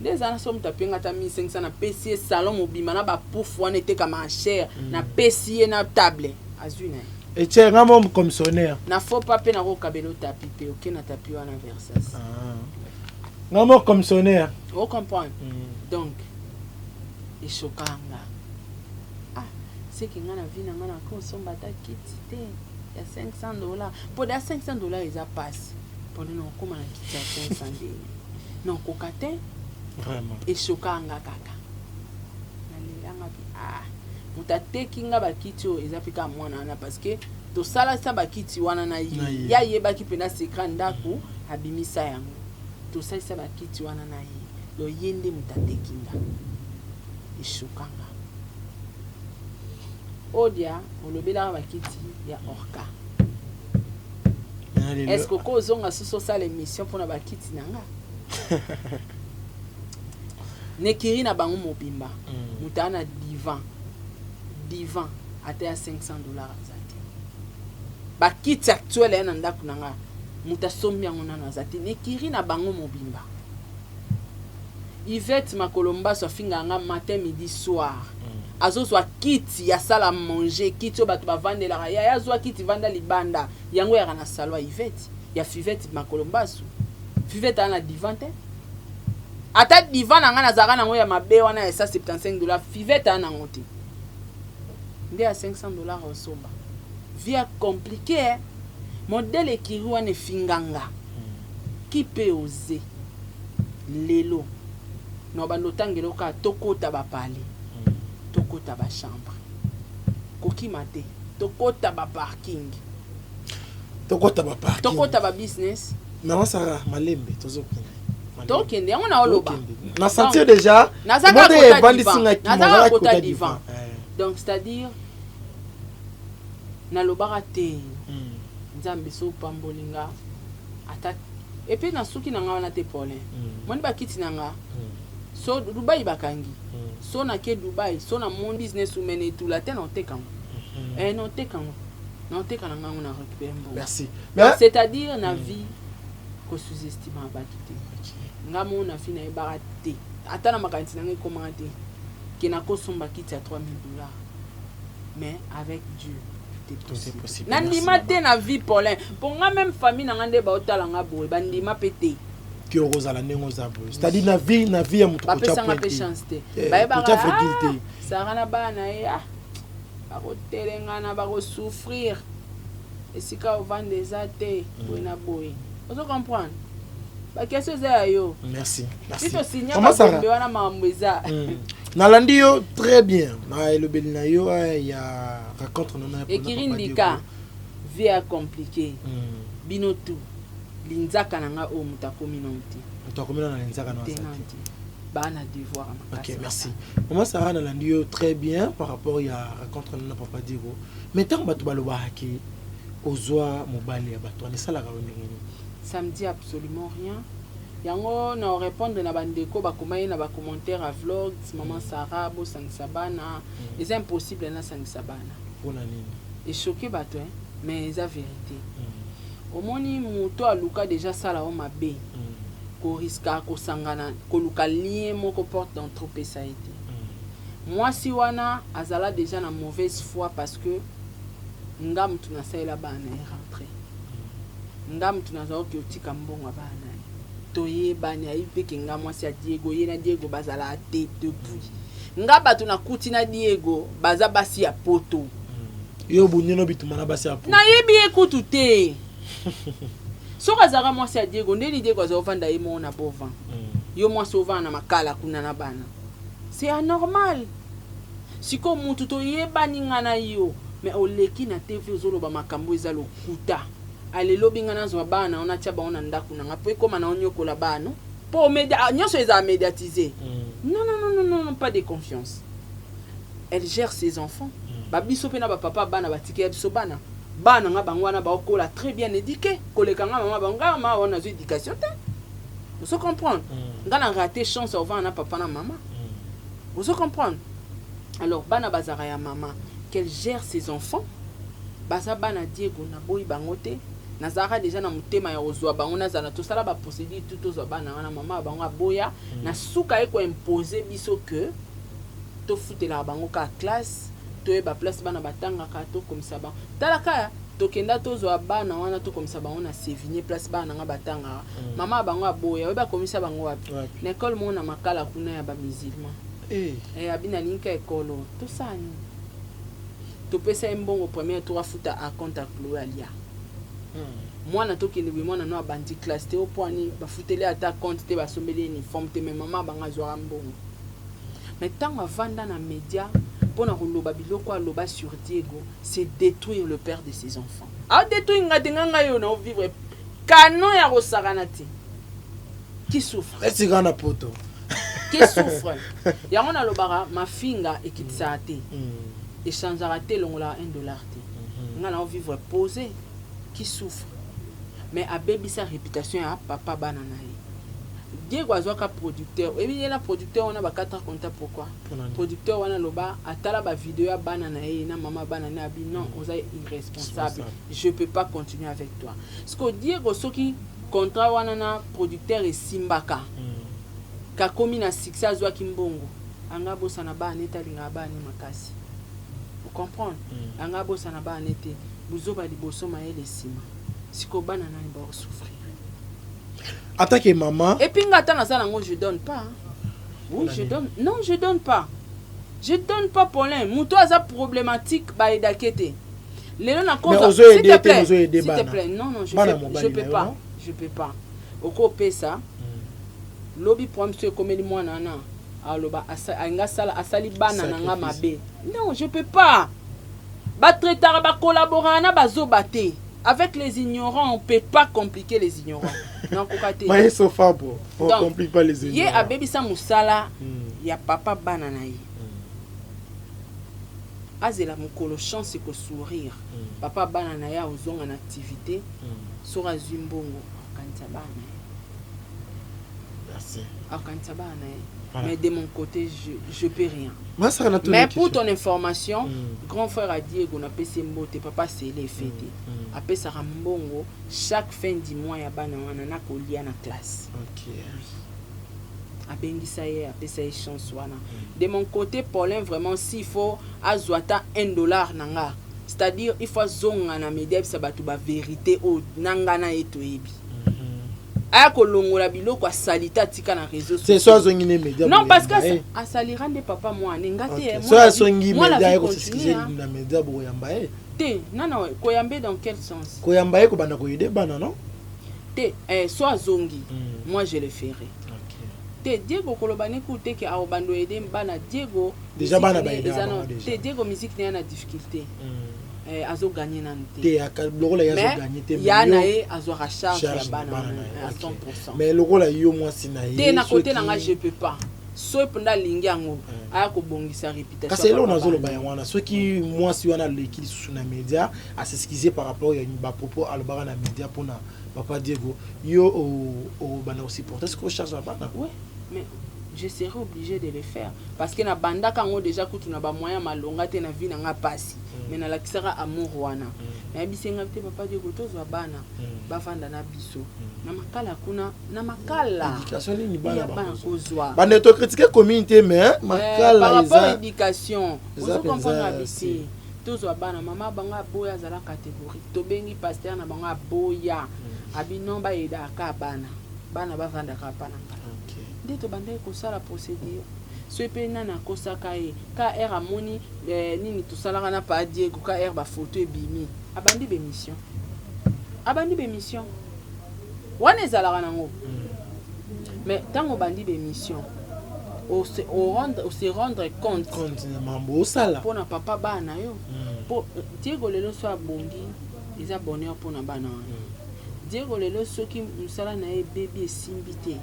ndeza na somme tapenga ta 1500 na PC salon mobima na ba pouf wana teka ma cher na PC na table azuna et tiens ngamo commissionnaire na faut pas pe na ko kabelo tapi pe ok na tapi wana Versace ngamo commissionnaire on comprend donc et chokanga c'est que ngana vina ngana ko somba ta kiti te ya $500 pour da $500 ils a passe pour nous comment na kiti ya 500 non kokate vraiment et chokanga kaka nalilanga mutateki nga bakiti o ezapika mwana na parce que to sala sa bakiti wana na yi ya yeba ki pena secret ndako abimisa yango to sala sa bakiti wana na yi lo yende mutateki nga ishukanga odia olobela bakiti ya orca est-ce que ko zonga soso sala émission pona bakiti nanga nekiri na bango mobimba mutana divan ate ya $500 azate bakiti actuel ya ndako nanga muta sombi yango nano azate nekiri na bango mobimba Yvette Makolomba so finga nga matin midi soir azozwa kiti ya sala manger kiti bato bavandela ya azwa kiti vanda libanda yango ya na salwa Yvette ya Fivette Makolomba so Fivette ana divan te ata divan nga na zaka nango ya mabe wana ya $175 Fivette ana ngote nde ya $500 osomba via compliqué modèle ekiri wana finganga qui peut oser lelo no bando tangelo ka tokota ba pale tokota ba chambre koki mate tokota ba parking tokota ba parking tokota ba business maman Sarah malembe tokende yango na oloba na sentir déjà nazaka kota divan donc c'est-à-dire na lobaka te nzambe so pambolinga ata et puis na suki na nga wana te polin moni bakiti na nga so Dubai bakangi so na ke Dubai so na mon business women et tout la te na otekango na otekango na otekana nga na récupérer mbo merci c'est-à-dire na vie ko sous-estimer abatu te nga mo na fina e barate ata na makanti na nga komanga te ke na kosomba kiti ya $3000 mais avec Dieu tout est possible. Nandima te na vie Paulin. Pour nga même famille na ngande ba otala nga boye bandima pété. Ki orozala nengo za boye. C'est-à-dire na vie ya mutu ko cha point. Ba chance te. Ba ba fragilité. Ça na bana ya. Ba ko telenga na ba ko souffrir. Esika o vendre des athées boye na boye. Vous comprenez? Ba question za yo. Merci. Comment ça va? Wana mamweza. Nalandi yo très bien. Na elobeli na yo ya raconte nona et kirindika vie compliqué bino tout linzaka nanga o mutakomi nonti mutakomi na linzaka na wasati bana devoir OK merci maman Sarah nalandi yo très bien par rapport ya raconte nona papa Diego mais tant bato baloba haki ozwa mobali ya bato ne sala ka ndengeni ça me dit absolument rien yango na répondre na bandeko ba komaye na ba commentaire à vlog maman Sarah bo sangsabana c'est impossible na sangsabana pona nini et choqué bato mais c'est la vérité au moni muto aluka déjà sala o mabe ko riska ko sangana ko luka lien moko porte dans trop ça été moi si wana azala déjà na mauvaise foi parce que ngam tuna saela bana est rentré ngam tuna zo ki otika mbongo bana toye bana ipe kinga mwasi ya Diego yena Diego bazala te depuis nga batu na kuti na Diego baza basi ya poto yo bunyono bitumana basi ya poto na yebi ekutu te soka zara mwasi ya Diego ndeni Diego azo vanda yemo na bovan yo mwasi ovana na makala kuna na bana c'est anormal siko mutu to yeba ninga na yo mais oleki na TV ozoloba makambo eza lokuta ale lobinga na zo bana ona tia ba ona ndaku na ngapo ekoma na onyokola bano po média nyoso eza médiatisé non pas de confiance elle gère ses enfants ba biso pe na ba papa bana batike biso bana nga bangwana ba okola très bien éduqué koleka nga mama banga ma ona zo éducation te vous comprendre nga na raté chance au vent na papa na maman vous comprendre alors bana bazara ya maman qu'elle gère ses enfants baza bana Diego na boyi bangote nazara déjà na mutema ya ozwa bango nazana to sala ba procédure tout ozwa bana na maman bango boya na suka eko imposer biso que to futela bango ka classe to e ba place bana batanga ka to comme ça ba talaka to kenda to ozwa bana wana to comme ça bango na sévigné place bana nga batanga maman bango boya ba comme ça bango wapi l'école mona makala kuna ya ba musulman abina linka ekolo to sani to pesa mbongo premier tour afuta a contact loyalia mwana tokende bi mwana no abandi classe te opwani bafutele ata compte te basombeli uniforme te mais maman banga zwa mbongo mais tant avanda na média pona koloba biloko aloba sur Diego c'est détruire le père de ses enfants a détruire ngadenga yo na vivre canon ya rosarana te qui souffre est-ce grande poto qui souffre yango na lobara mafinga ekitsa te échangera te longola $1 te nga na vivre posé qui souffre mais a baby sa réputation à papa bana na ye Diego azwaka producteur et bien la producteur on a ba 4 compta pourquoi producteur on a loba atala ba vidéo ya bana na ye na mama bana na bi non on est irresponsable je peux pas continuer avec toi parce que Diego soki contrat wana na producteur et simbaka ka komi na succès azwa kimbongo anga bosa na ba neta linga ba ni makasi vous comprenez anga bosa na ba nete buzoba liboso ma ele sima siko bana na ba souffrir. Attaquez maman. Et puis je donne pas. Oui, je donne. Non, je donne pas. Je donne pas pour l'un. Mouto a sa problématique bah edakete. Les gens n'ont s'il te plaît. S'il te plaît. Non, je peux pas. Je peux pas. Au copé ça. Lobby problème c'est comme les mois nana. Aloba anga sala asali bana nanga mabe. Non, je peux pas. Ba traiter ba collaborer na bazo baté. Avec les ignorants, on ne peut pas compliquer les ignorants. Donc, on ne complique pas les ignorants. Il y a baby sa musala, il y a papa bananaï. Azela mukolo chance que sourire. Papa bananaï a osé en activité. Sora zumbongo, kantabana. Merci. Mais de mon côté, je peux rien. Mais pour ton information, grand frère a dit qu'on a payé mbote, papa c'est les fêtes. Après ça rambongo, chaque fin du mois il y a banana kolia na classe. OK. Abengi ça y est, après ça y chance wana. De mon côté, Paulin vraiment s'il faut azwata $1 nanga. C'est-à-dire il faut zonga na média ça batu ba vérité au nanga na etoyebi. Aya kolongola biloko asalita tika na réseau social. C'est soit zongi média. Non parce que asalira de papa moi ngate soit zongi média ko s'excuser na média bo yamba te non koyambe dans quel sens koyamba ko bana ko yede bana non te soit zongi moi je le ferai. Te Diego kolobane ko te ke a obando yede bana Diego déjà bana ba yede te Diego musique n'est na difficulté. Azo gagner nan te. Te lokola ya zo gagner te. Ya na e azo recharge la bana à 100%. Mais lokola yo moi sina ye. Te na côté na nga je peux pas. So penda lingi yango aya ko bongisa réputation. Kasi lo nazo lo ba wana so ki moi si wana leki sous na média à s'excuser par rapport ya ba propos alobara na média pona papa Diego yo au bana aussi porter ce que charge la bana. Ouais, mais je serai obligé de le faire parce que na banda kango déjà kutu na ba moyen malonga te na vie na nga pasi. Mais na la kisara amour wana na bisenga te papa Diego tozwa bana bafanda na biso na makala kuna na makala éducation ni bana kozwa bande to critiquer communauté mais makala par rapport à l'éducation vous comprenez abisi tozwa bana mama banga boya zala catégorie to bengi pasteur na banga boya abino ba ida ka bana bafanda ka pana nde to bande ko sala procédure so pe nana kosaka e ka era moni nini to salaka na pa Diego ka era ba photo e bimi abandi be mission wana ezalaka nango mais tango bandi be mission o se rendre compte mambo sala pona papa bana yo po Diego lelo so abongi eza bonheur pona bana Diego lelo soki musala na e bébé simbité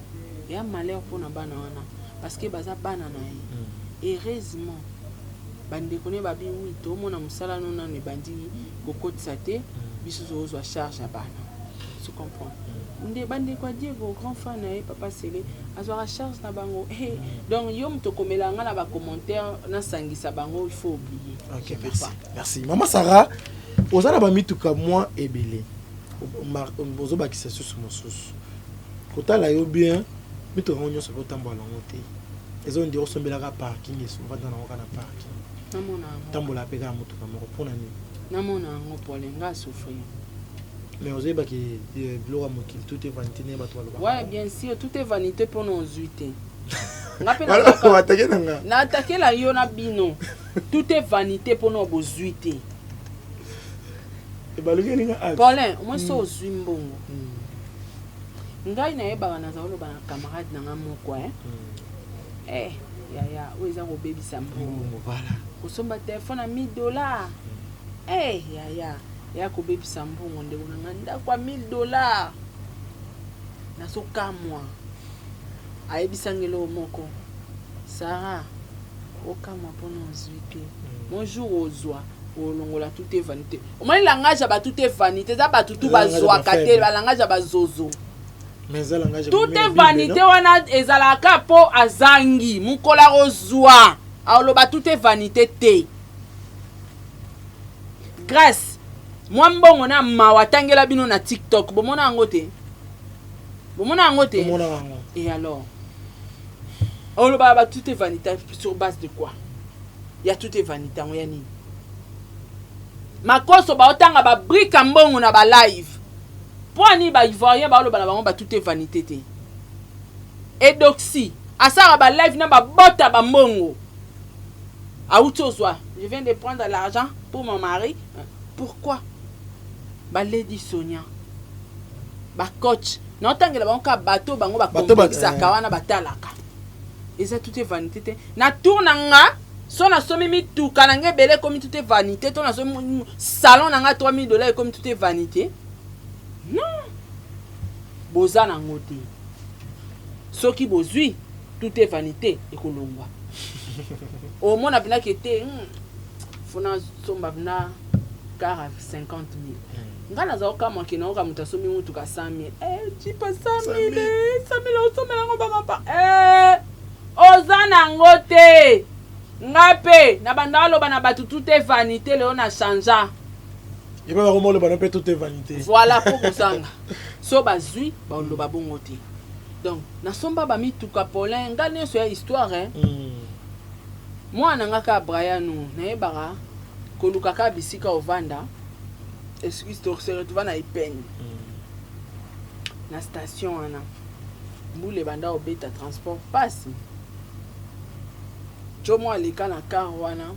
ya malheur pona bana wana parce que baza bana na ye heureusement bande connaît babi oui to mona musala nona ne bandi kokotisa te biso zo charge ya bana tu comprends nde bande kwa Diego grand fan na ye papa Sele azwa charge na bango donc yo mto komela nga na ba commentaire na sangisa bango il faut oublier. OK, merci maman Sarah ozala ba mituka moi ebele bozo bakisa susu mosusu kotala yo bien mito ngonyo so tambola ngote ezo ndi osombela ka parking eso vanda na okana parking namona tambola peka moto ka moko pona ni namona ngo pole nga souffrir mais ozo ba ki bloga mokil tout est vanité ne ba to ba ouais bien sûr tout est vanité pour nos zuité ngapela na attaquer la yo na bino tout est vanité pour nos bozuité e baluke ninga Paulin moi so zuimbongo ngai na yeba na zaolo bana camarade na ngamoko ya oza ko baby sambo voilà osomba téléphone à $1000 ya ko baby sambo nde unanganda kwa $1000 na soka moi ayebisangelo moko Sarah okamwa pono zwipe bonjour ozwa olongola tout est vanité au moins langage ba tout est vanité za ba tout bazwa katel ba langage ba zozo Tout est vanité wana ezalaka po azangi mukola rozwa aoloba tout est vanité te grâce moi mbongo na mawa tangela bino na TikTok bomona yango te et alors aoloba tout est vanité sur base de quoi? Il y a tout est vanité en yani makoso ba otanga ba brika mbongo na ba live Poani ba ivoirien ba oloba na bango ba tout est vanité te. Et doxy asara ba live na ba bota ba mbongo. Autozwa, je viens de prendre l'argent pour mon mari. Pourquoi? Ba Lady Sonia. Ba coach. Na otangela bango ka bateau bango ba complexa kawana batalaka. Et ça tout est vanité te. Na tournanga so na somi mi tuka na ngebele comme tout est vanité, to na somi salon na nga $3000 comme tout est vanité. Non. Boza na ngote. Soki bozui, tout est vanité et kolongwa. Au moins na bina kete, fona somba bina car à 50 000. Ngana za oka manke na oka mutasomi mutu ka 100 000. Tu pas 100 000, 100 000 osome na ngomba mapa. Oza na ngote. Ngape na bandalo bana batu tout est vanité le on a changé. Il va vraiment le ballon tout est vanité. Voilà pour kozanga. So bazui ba oloba bongo te. Donc na somba ba mi tuka polin ngane so histoire hein. Moi nanga ka Brian na ebara koluka ka bisika ovanda. Excuse toi se retrouva na ipeni. Na station ana. Mbule banda obeta transport passe. Jomo alika na car wana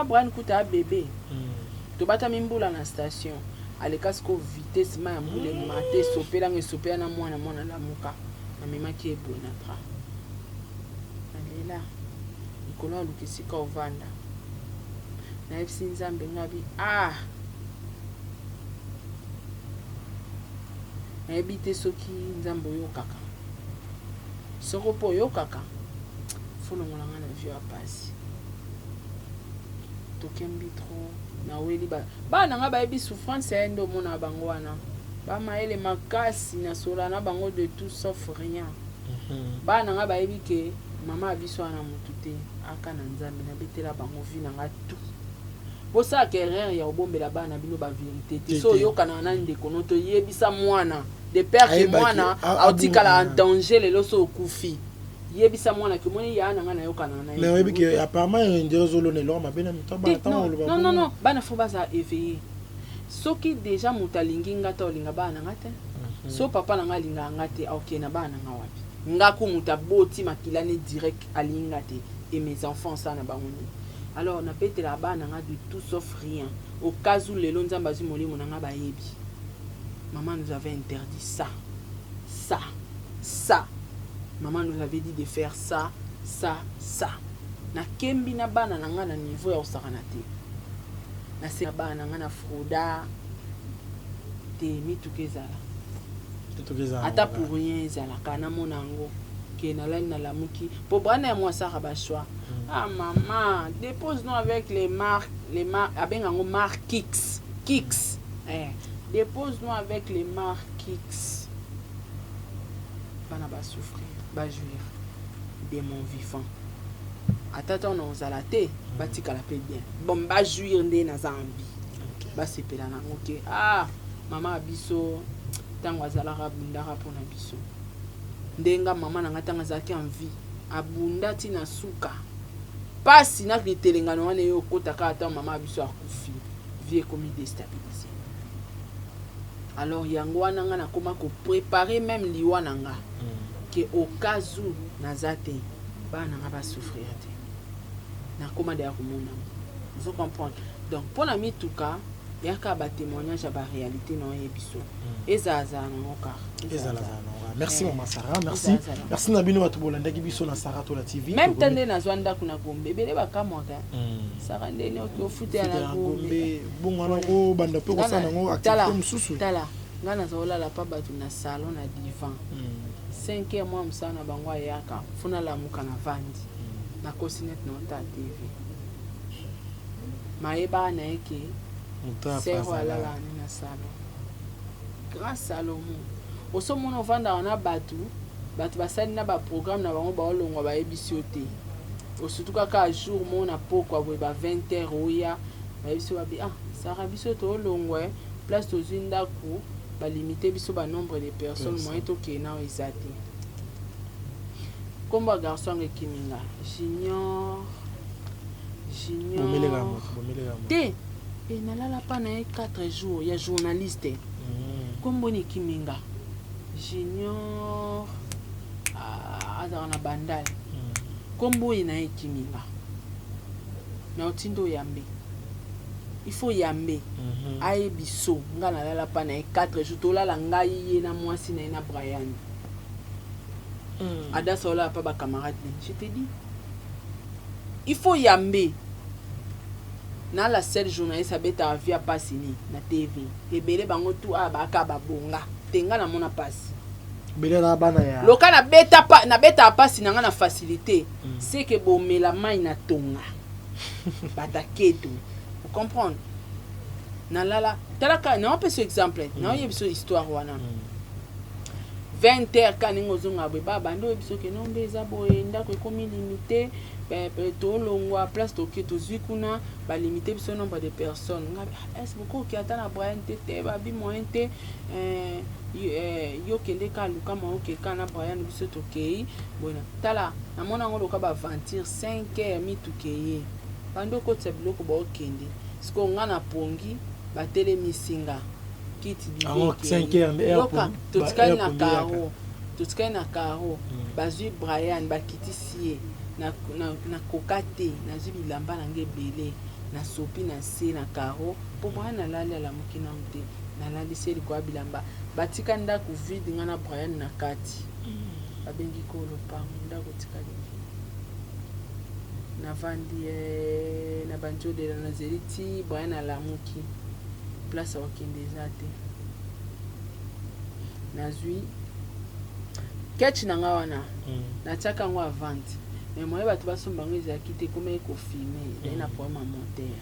Brian kuta bébé. To bata mimbula na station aleka sko vitesse ma mbule mate sopela ngesopela na mwana la muka na mema ki ebo na tra alela ikolo lukisika ovanda na FC Nzambe ngabi na ebite soki Nzambe yo kaka soko po yo kaka fono ngolanga na vieux apasi to kembi trop na weli ba na nga ba ebi souffrance endo mona bango wana ba maele makasi na sola na bango de tout sauf rien. Ba na nga ba ebi ke mama abiso na mutute aka na Nzambe na betela bango vi na nga tout. Bosa ke erreur ya obombela ba na bino ba vérité so yoka na nani de konoto yebisa mwana de père que mwana autikala en danger le loso okufi. Yebisa mwana ke moni ya na nga na yoka na na. Mais webi ke apparemment ndezolo ne lo mabena mitoba tango lo ba. Non bana fo baza éveillé. Soki déjà mutalingi ngata olinga bana ngate. So papa na nga linga ngate OK na bana nga wapi. Ngaku mutaboti makilane direct alinga te et mes enfants ça na bangoni. Alors na pete la bana nga de tout sauf rien. Au cas où les Nzamba zu molimo na nga ba yebi. Maman nous avait interdit ça. Maman nous avait dit de faire ça. Na kembi na bana na nga na niveau ya osakana te. Na se bana nga na froda te mitukezala. Ata pour rien ezala kana monango ke na la muki. Po bana ya mwasaka ba choix. Ah maman, dépose-nous avec les marques abengango marque Kicks. Dépose-nous avec les marques Kicks. Bana ba souffrir. Va jouir des mon vivant. Attends on ozala te batika la paix bien. Bon ba jouir ndé na zambi. Ba sepela na OK. Mama abiso tango azala rabunda rapona biso. Ndenga mama na ngata ngazaki en vie. Abunda ti na suka. Pasi na litelengano wana yo kotaka ata mama abiso akufi. Vie comme déstabilisé. Alors yango wana nga na koma ko préparer même liwa nanga. Que au cas où nazate bana nga ba souffrir te na koma de akumona vous comprenez donc pour la mituka yaka ba témoignage ba réalité non yebiso ezaza na ngoka merci maman Sarah merci na bino batu bolanda ki biso na Sarah to la TV même tande na zwanda kuna gombe bele bakamwaka Sarah ndene o futé na gombe bongwana ko banda pe ko sana ngo activité mususu tala ngana zola la pa batu na salon na divan 5e mois msana bango yaka funa la muka na vandi na cosinet na ta TV maeba na eke c'est voilà la na salon grand Salomon osomona ovandaka na bato basali na baprogramme na bango baolongwa bayebisi yo te osurtout kaka jour mo na pokwa boye ba 20h oya bayebisi yo babi sara biso toolongwa place tozwi ndako balimite biso banombre de personnes moyen tokee nao eza te kombo ya garçon yango ekiminga junior te nalala pa na ye 4 jours ya journaliste kombo ni ekiminga junior azaka na bandal kombo ye na ye ekiminga na otindo yambe il faut yambe aye biso nga nalala pa na ye 4 jours tolala ngai ye na mwasi na ye na Brian adasa olala pa bacamarade je te dis il faut yambe na la seule journaliste abeta avia pasi ni na TV ebele bango tu baka babonga tenga na mona pasi bele na bana ya loka na beta pasi na nga na facilité c'est que bomela mai na tonga bataketo vous comprendre na lala talaka na on peut ce exemple na yebiso histoire wana 20h quand nous avons eu bando biso ke non beza boye ndako ekomi limité tolongwa place toke tozwi kuna balimite biso nombre de personnes est-ce beaucoup qui attend na Brian te babi moyen te yo kende ka luka mo ke kana Brian biso tokei bona tala na mona ngo loka ba ventir 5h mi tukeye bando ko tsebiloko ba okende siko ngana pongi ba tele misinga kiti di 5h tutkai na karo bazwi Brian bakiti sie na kokate nazwi bilamba nange ebele na sopi na se na karo po Brian nalali alamuki na mte nalali se likwa bilamba batika ndako vide nga na Brian na kati babengi ko lopango ndako tikali na vandi na banjodela na zeliti Brian alamuki place wakende eza te nazwi ketch na nga wana natiaka yango avante mais moye bato basomba yango ezalaki te koma ekofilme ezali na problème ya monteur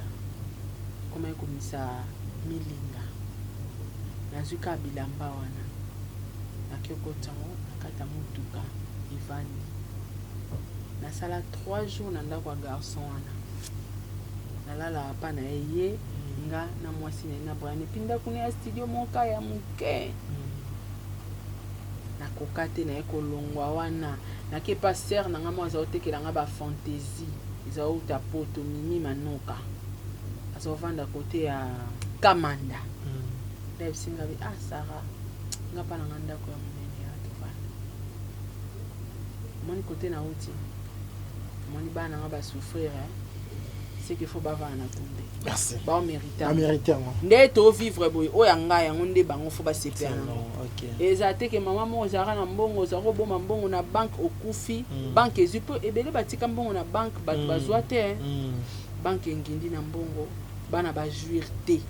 koma ekomisa milinga nazwi ka bilamba wana nakiokotia yango na kati ya motuka evandi nasala 3 jours na ndako ya garçon wana nalala pa na ye nga na mwasi na Brian epi ndako na ya studio moka ya moke nakokate na ye kolongwa wana nake paster na nga mo aza otekela nga bafantaisie eza outa poto mimi manoka aza ovanda kote ya kamanda ndayebisinga bi sara nga mpa na nga ndako ya monene ya tovanda moni kote na uti moni bana na nga basouffrir c'est qu'il faut bavana tomber merci ba mériter nde to vivre boy oya nga yango nde bango faut ba sepia na OK ezate ke mama mo zara na mbongo zaro boma mbongo na banque okufi banque ezipo ebele batika mbongo na banque bato bazwa te banque ngindi na mbongo bana ba jouir te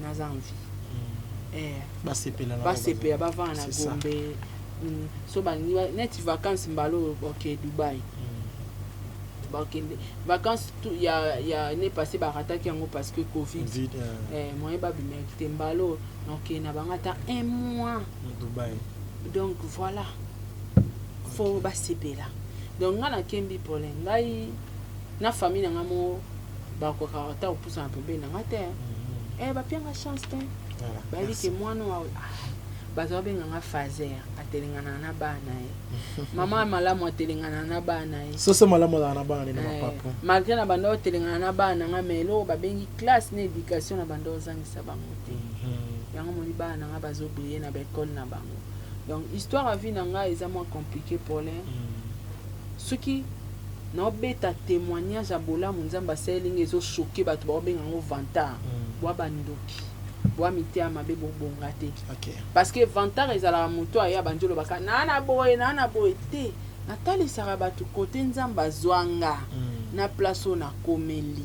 na zanvi ba sepela bavana gombe so ba net vacances mbalo OK Dubai vacances il y a né passé barata qui yango parce que Covid moi ba bimekite mbalo donc na bangata 1 mois Dubai donc voilà faut ba sepela donc ngana kembi problème ngai na famille ngamo ba ko karata opusa un peu ben ngate ba pianga chance te ba li ke mwana wa bazo benga fazer atelingana na bana mama malamu atelingana na bana so malamu na bana na papa malgré na bando atelingana na bana nga melo babengi classe na éducation na bando zangisa bango te yango moni bana nga bazo briller na école na bango donc histoire à vie na nga eza moins compliqué pour les ceux qui na beta témoignage à bola munzamba selingi ezo choquer bato ba benga ngo vantard wa bandoki boa mité à mabe bonga te parce que vantard ezala moto aya banjolo baka na boye te natali sara batu côté nzamba zwanga na place na komeli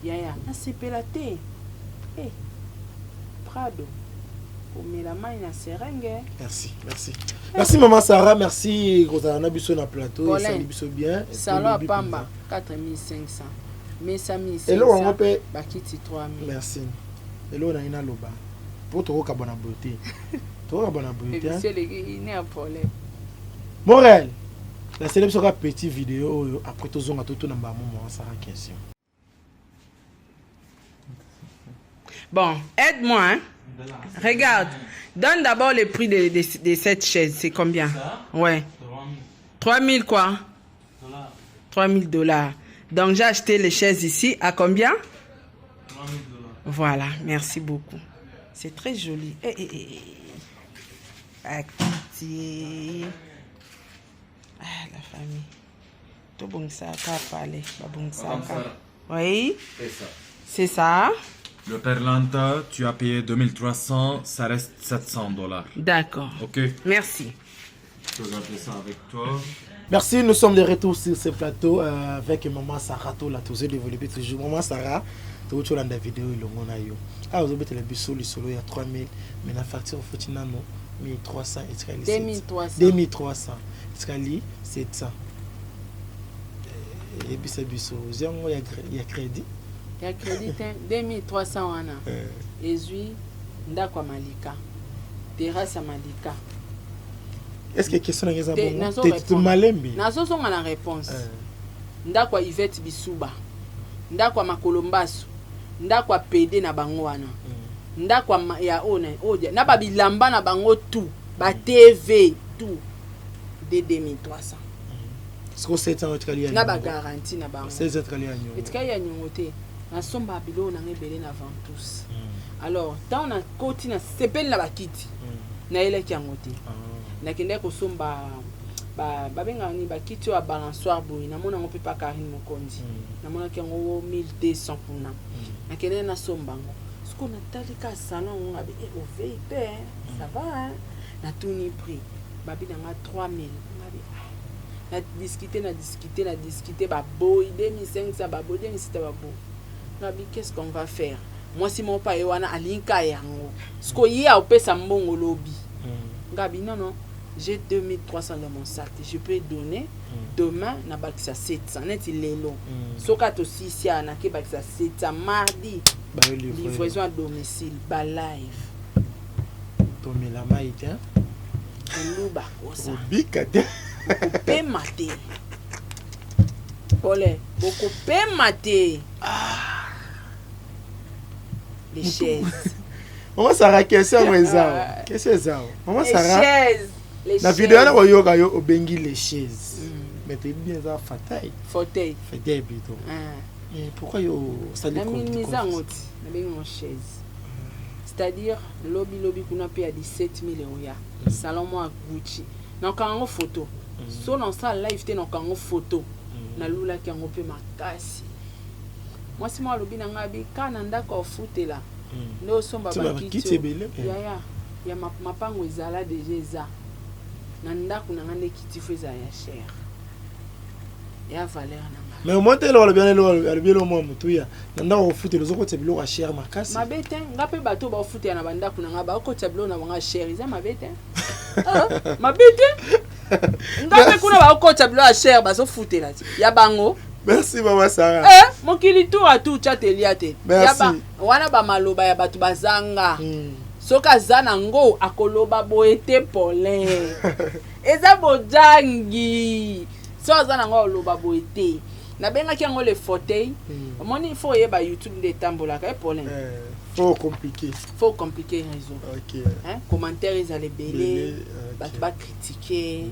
yaya na sepela te Prado komela mai na serenge merci maman Sarah merci kozana biso na plateau et ça biso bien salon pamba 4500 mesa 1500 elo wango pe bakiti 3000 merci elo na ina loba pour to ka bona beauté Toi, bon abonné. Monsieur il n'est pas problème. Morel. La célèbre sera petite vidéo après tout zonga tout na ba moment ça question. Bon, aide-moi hein. Regarde. Donne d'abord le prix de cette chaise, c'est combien? Ouais. 3000 quoi? 3000 $. Donc j'ai acheté les chaises ici à combien? 3000 $. Voilà, merci beaucoup. C'est très joli. Acti. Ah, la famille. Tout bon ça, pas parler. Bon ça. Oui. C'est ça. C'est ça. Le Perlanta, tu as payé 2300, ça reste 700 $. D'accord. Ok. Merci. Je vais garder ça avec toi. Merci, nous sommes de retour sur ce plateau avec maman Sarah, tout la tous développé toujours. Maman Sarah, tout dans la vidéo il a eu. Ah, vous avez le bisou, le solo il y a 3000, mais la facture au Fotinano 1300 et 2300. 2300. Escali 700. Et puis c'est bisou, il y a crédit. Il y a crédit 2300 wana. Ezui ndakwa malika. Terrasse malika. Est-ce que question est Nazo bon? Tu malembi. Nazo songa na réponse. Ndakwa Yvette Bisuba. Ndakwa Makolombaso. Ndakwa PD na bango wana. Ndakwa ya odia na babilamba na bango tout. Ba TV tout de 2300. Est-ce que c'est un autre na ba garantie na bango. C'est un autre lien. Etika ya nyongote. Na somba bilo na ngebele na ventus. Alors, tant on a côté na sepel na bakiti. Na ele ki angote. Na kende ko somba ba benga ni bakiti wa balançoire boy na mona ngope pa Karine Mokonzi. Na mona ki ngo 1200 kuna. Na kende na somba ngo. Siko na talika salon ngabe o VIP, ça va hein. Na tuni prix. Babi na nga 3000. Ngabe na discuter ba boy 2500 ba boy 2500 ba boy. Ngabi qu'est-ce qu'on va faire? Moi si mon père wana alinka yango. Siko yi a opesa mbongo lobi. Ngabi non. J'ai 2300 dans mon sac. Je peux donner demain na bakisa 700. Net il est long. Soka to 6 ya na ke bakisa 700 mardi. Livraison à domicile, ba live. Tomé la maïté hein. Luba kosa. Bikate. Pe maté. Olé, beaucoup pe maté. Les chaises. Maman Sarah, question est ça. Qu'est-ce que c'est ça? Maman Sarah. Les chaises. La vidéo là où yoga yo obengi les chaises. Mais t'es bien ça fauteuil. Fauteuil. Fauteuil plutôt. Mais pourquoi yo ça dit quoi? La mise en route. La bengi mon chaise. C'est-à-dire lobby kuna paye à 17 000 €. Ya. Salon moi Gucci. Na kango photo. So dans ça live té na kango photo. Na lula ki ngo pe makasi. Moi si moi lobby na ngabi kana ndako foot là. Ndo somba bakiti. Ya mapango ezala déjà. Na ndako na ngande kiti feza ya cher. Ya valeur na. Mais au moins t'es là le bien le moins mutuya. Na ndako foot les autres bilo wa cher makasi. Mabete ngape bato ba foot ya na bandako na ngaba ko tablo na wanga cher iza mabete. Mabete. Ngape kuna ba ko tablo ya cher ba so foot là. Ya bango. Merci maman Sarah. Mokili tour à tout chatelia te. Ya ba wana ba maloba ya bato bazanga. Soka zana ngo akoloba boete polin. Eza bojangi. So zana ngo loba boete. Na benga ki ngo le fauteuil. Moni faut yeba YouTube de tambola ka polin. Faut compliqué. Faut compliquer raison. OK. Hein, commentaires ils allaient belé, ba critiquer.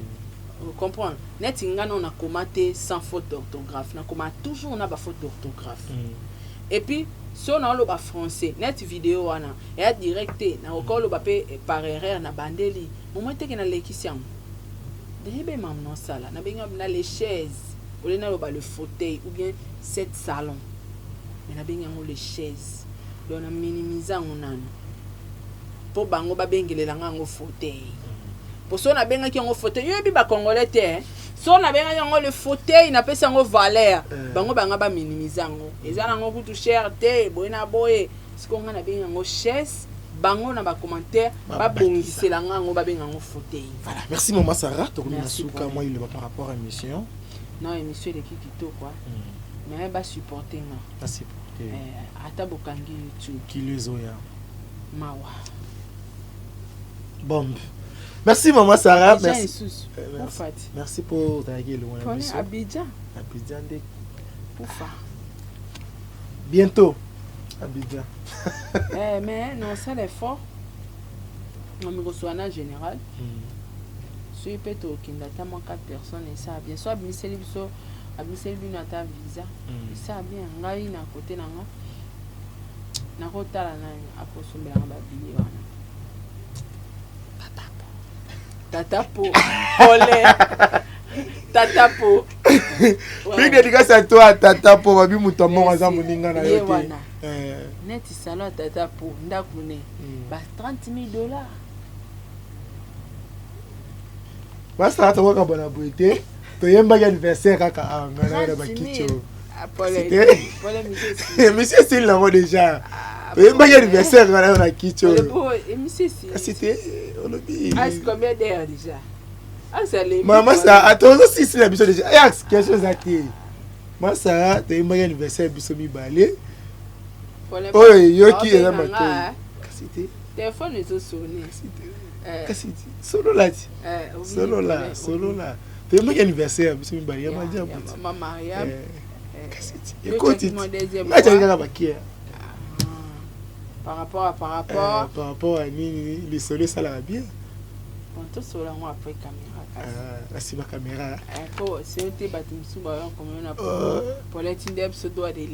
Vous comprenez? Net ngana on a commenté sans faute d'orthographe. Na comment toujours on a ba faute d'orthographe. Et puis si on a le français, net vidéo wana, et directé, na encore le bapé par erreur na bandeli. Moment que na lekisiam. Debe mam non ça là, na benga na les chaises, ou na le fauteuil ou bien cette salon. Mais na benga les chaises. Donc na minimiser onana. Po bango ba bengelela ngo fauteuil. Pour ça na benga ki ngo fauteuil, yebi ba congolais te. So na benga yango le fauteuil na pesa ngo valeur bango banga ba minimiser ngo ezana ngo kutu cher te boyena boye siko nga na benga ngo chaise bango na ba commentaire ba bongisela ngo ba benga ngo fauteuil. Voilà, merci maman Sarah to kona suka moi il va par rapport à émission. Non émission de kikito quoi. Mais ba supporter nga. Ba supporter. Ata bokangi YouTube Kilezo ya. Mawa. Bombe. Merci maman Sarah. Déjà, Merci. Merci pour ta gueule. Abidjan. Abidjan de Poufa. Bientôt. Abidjan. Mais non, ça l'effort. On me reçoit en général. Si peut être qu'il n'y a pas 4 personnes et ça bien. Soit Abisel Biso, Abisel Binata visa. Ça bien. Ngai na côté nanga. Na kota la na akosombe na babili wana. Tatapo. Olé. Tatapo. Big dédicace à toi, Tatapo. Babi mutomo aza muninga na yote. Neti salon Tatapo. Ndakune. Ba $30,000. Basta to ka bona buite. To yemba anniversaire kaka ngana na bakicho. Monsieur Sil là déjà. To yemba anniversaire ngana na kicho. C'était olobi. Combien d'heures déjà? Maman ça attends aussi c'est la biso déjà. Ax quelque chose à dire. Moi ça to yemba anniversaire biso mi balé. Oh yo qui est là maintenant. C'était téléphone est sonné. Kasiti solo là. Solo là. Tu es anniversaire, je suis marié, maman. Écoute, par rapport à les soleils, ça l'a bien. On te sola moi après caméra. C'est ma caméra. C'est un thé bâtiment pour les tindeb se doit de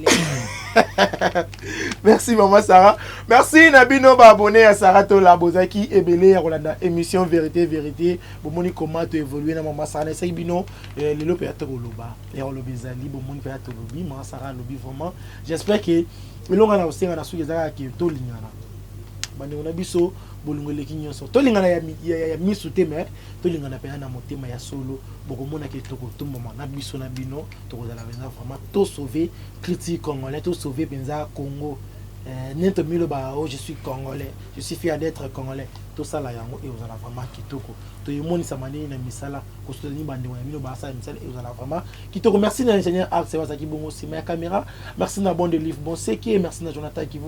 Merci maman Sarah. Merci Nabino abonné à Sarah Tola Bozaki et Belé Rolanda émission Vérité. Bomoni comment tu évoluer na maman Sarah c'est bino les lopéateur loba et on lobizali bomoni péateur lobi maman Sarah lobi vraiment. J'espère que melonga na osenga na suki zaka ki to lingana. Bande on a biso bolungele kinyoso to lingana ya misute me to lingana pe na motema ya solo bokomona ke toko to mama na biso na bino to kozala benza vraiment to sauver critique congolais to sauver benza Congo neto milo ba oh je suis congolais je suis fier d'être congolais to sala yango et ozala vraiment kitoko to yemoni samani na misala ko soutenir bande wa milo ba sa misala et ozala vraiment kitoko. Merci na ingénieur Art Sebasa ki bongo sima ya caméra, merci na bon de livre bon c'est qui merci na Jonathan qui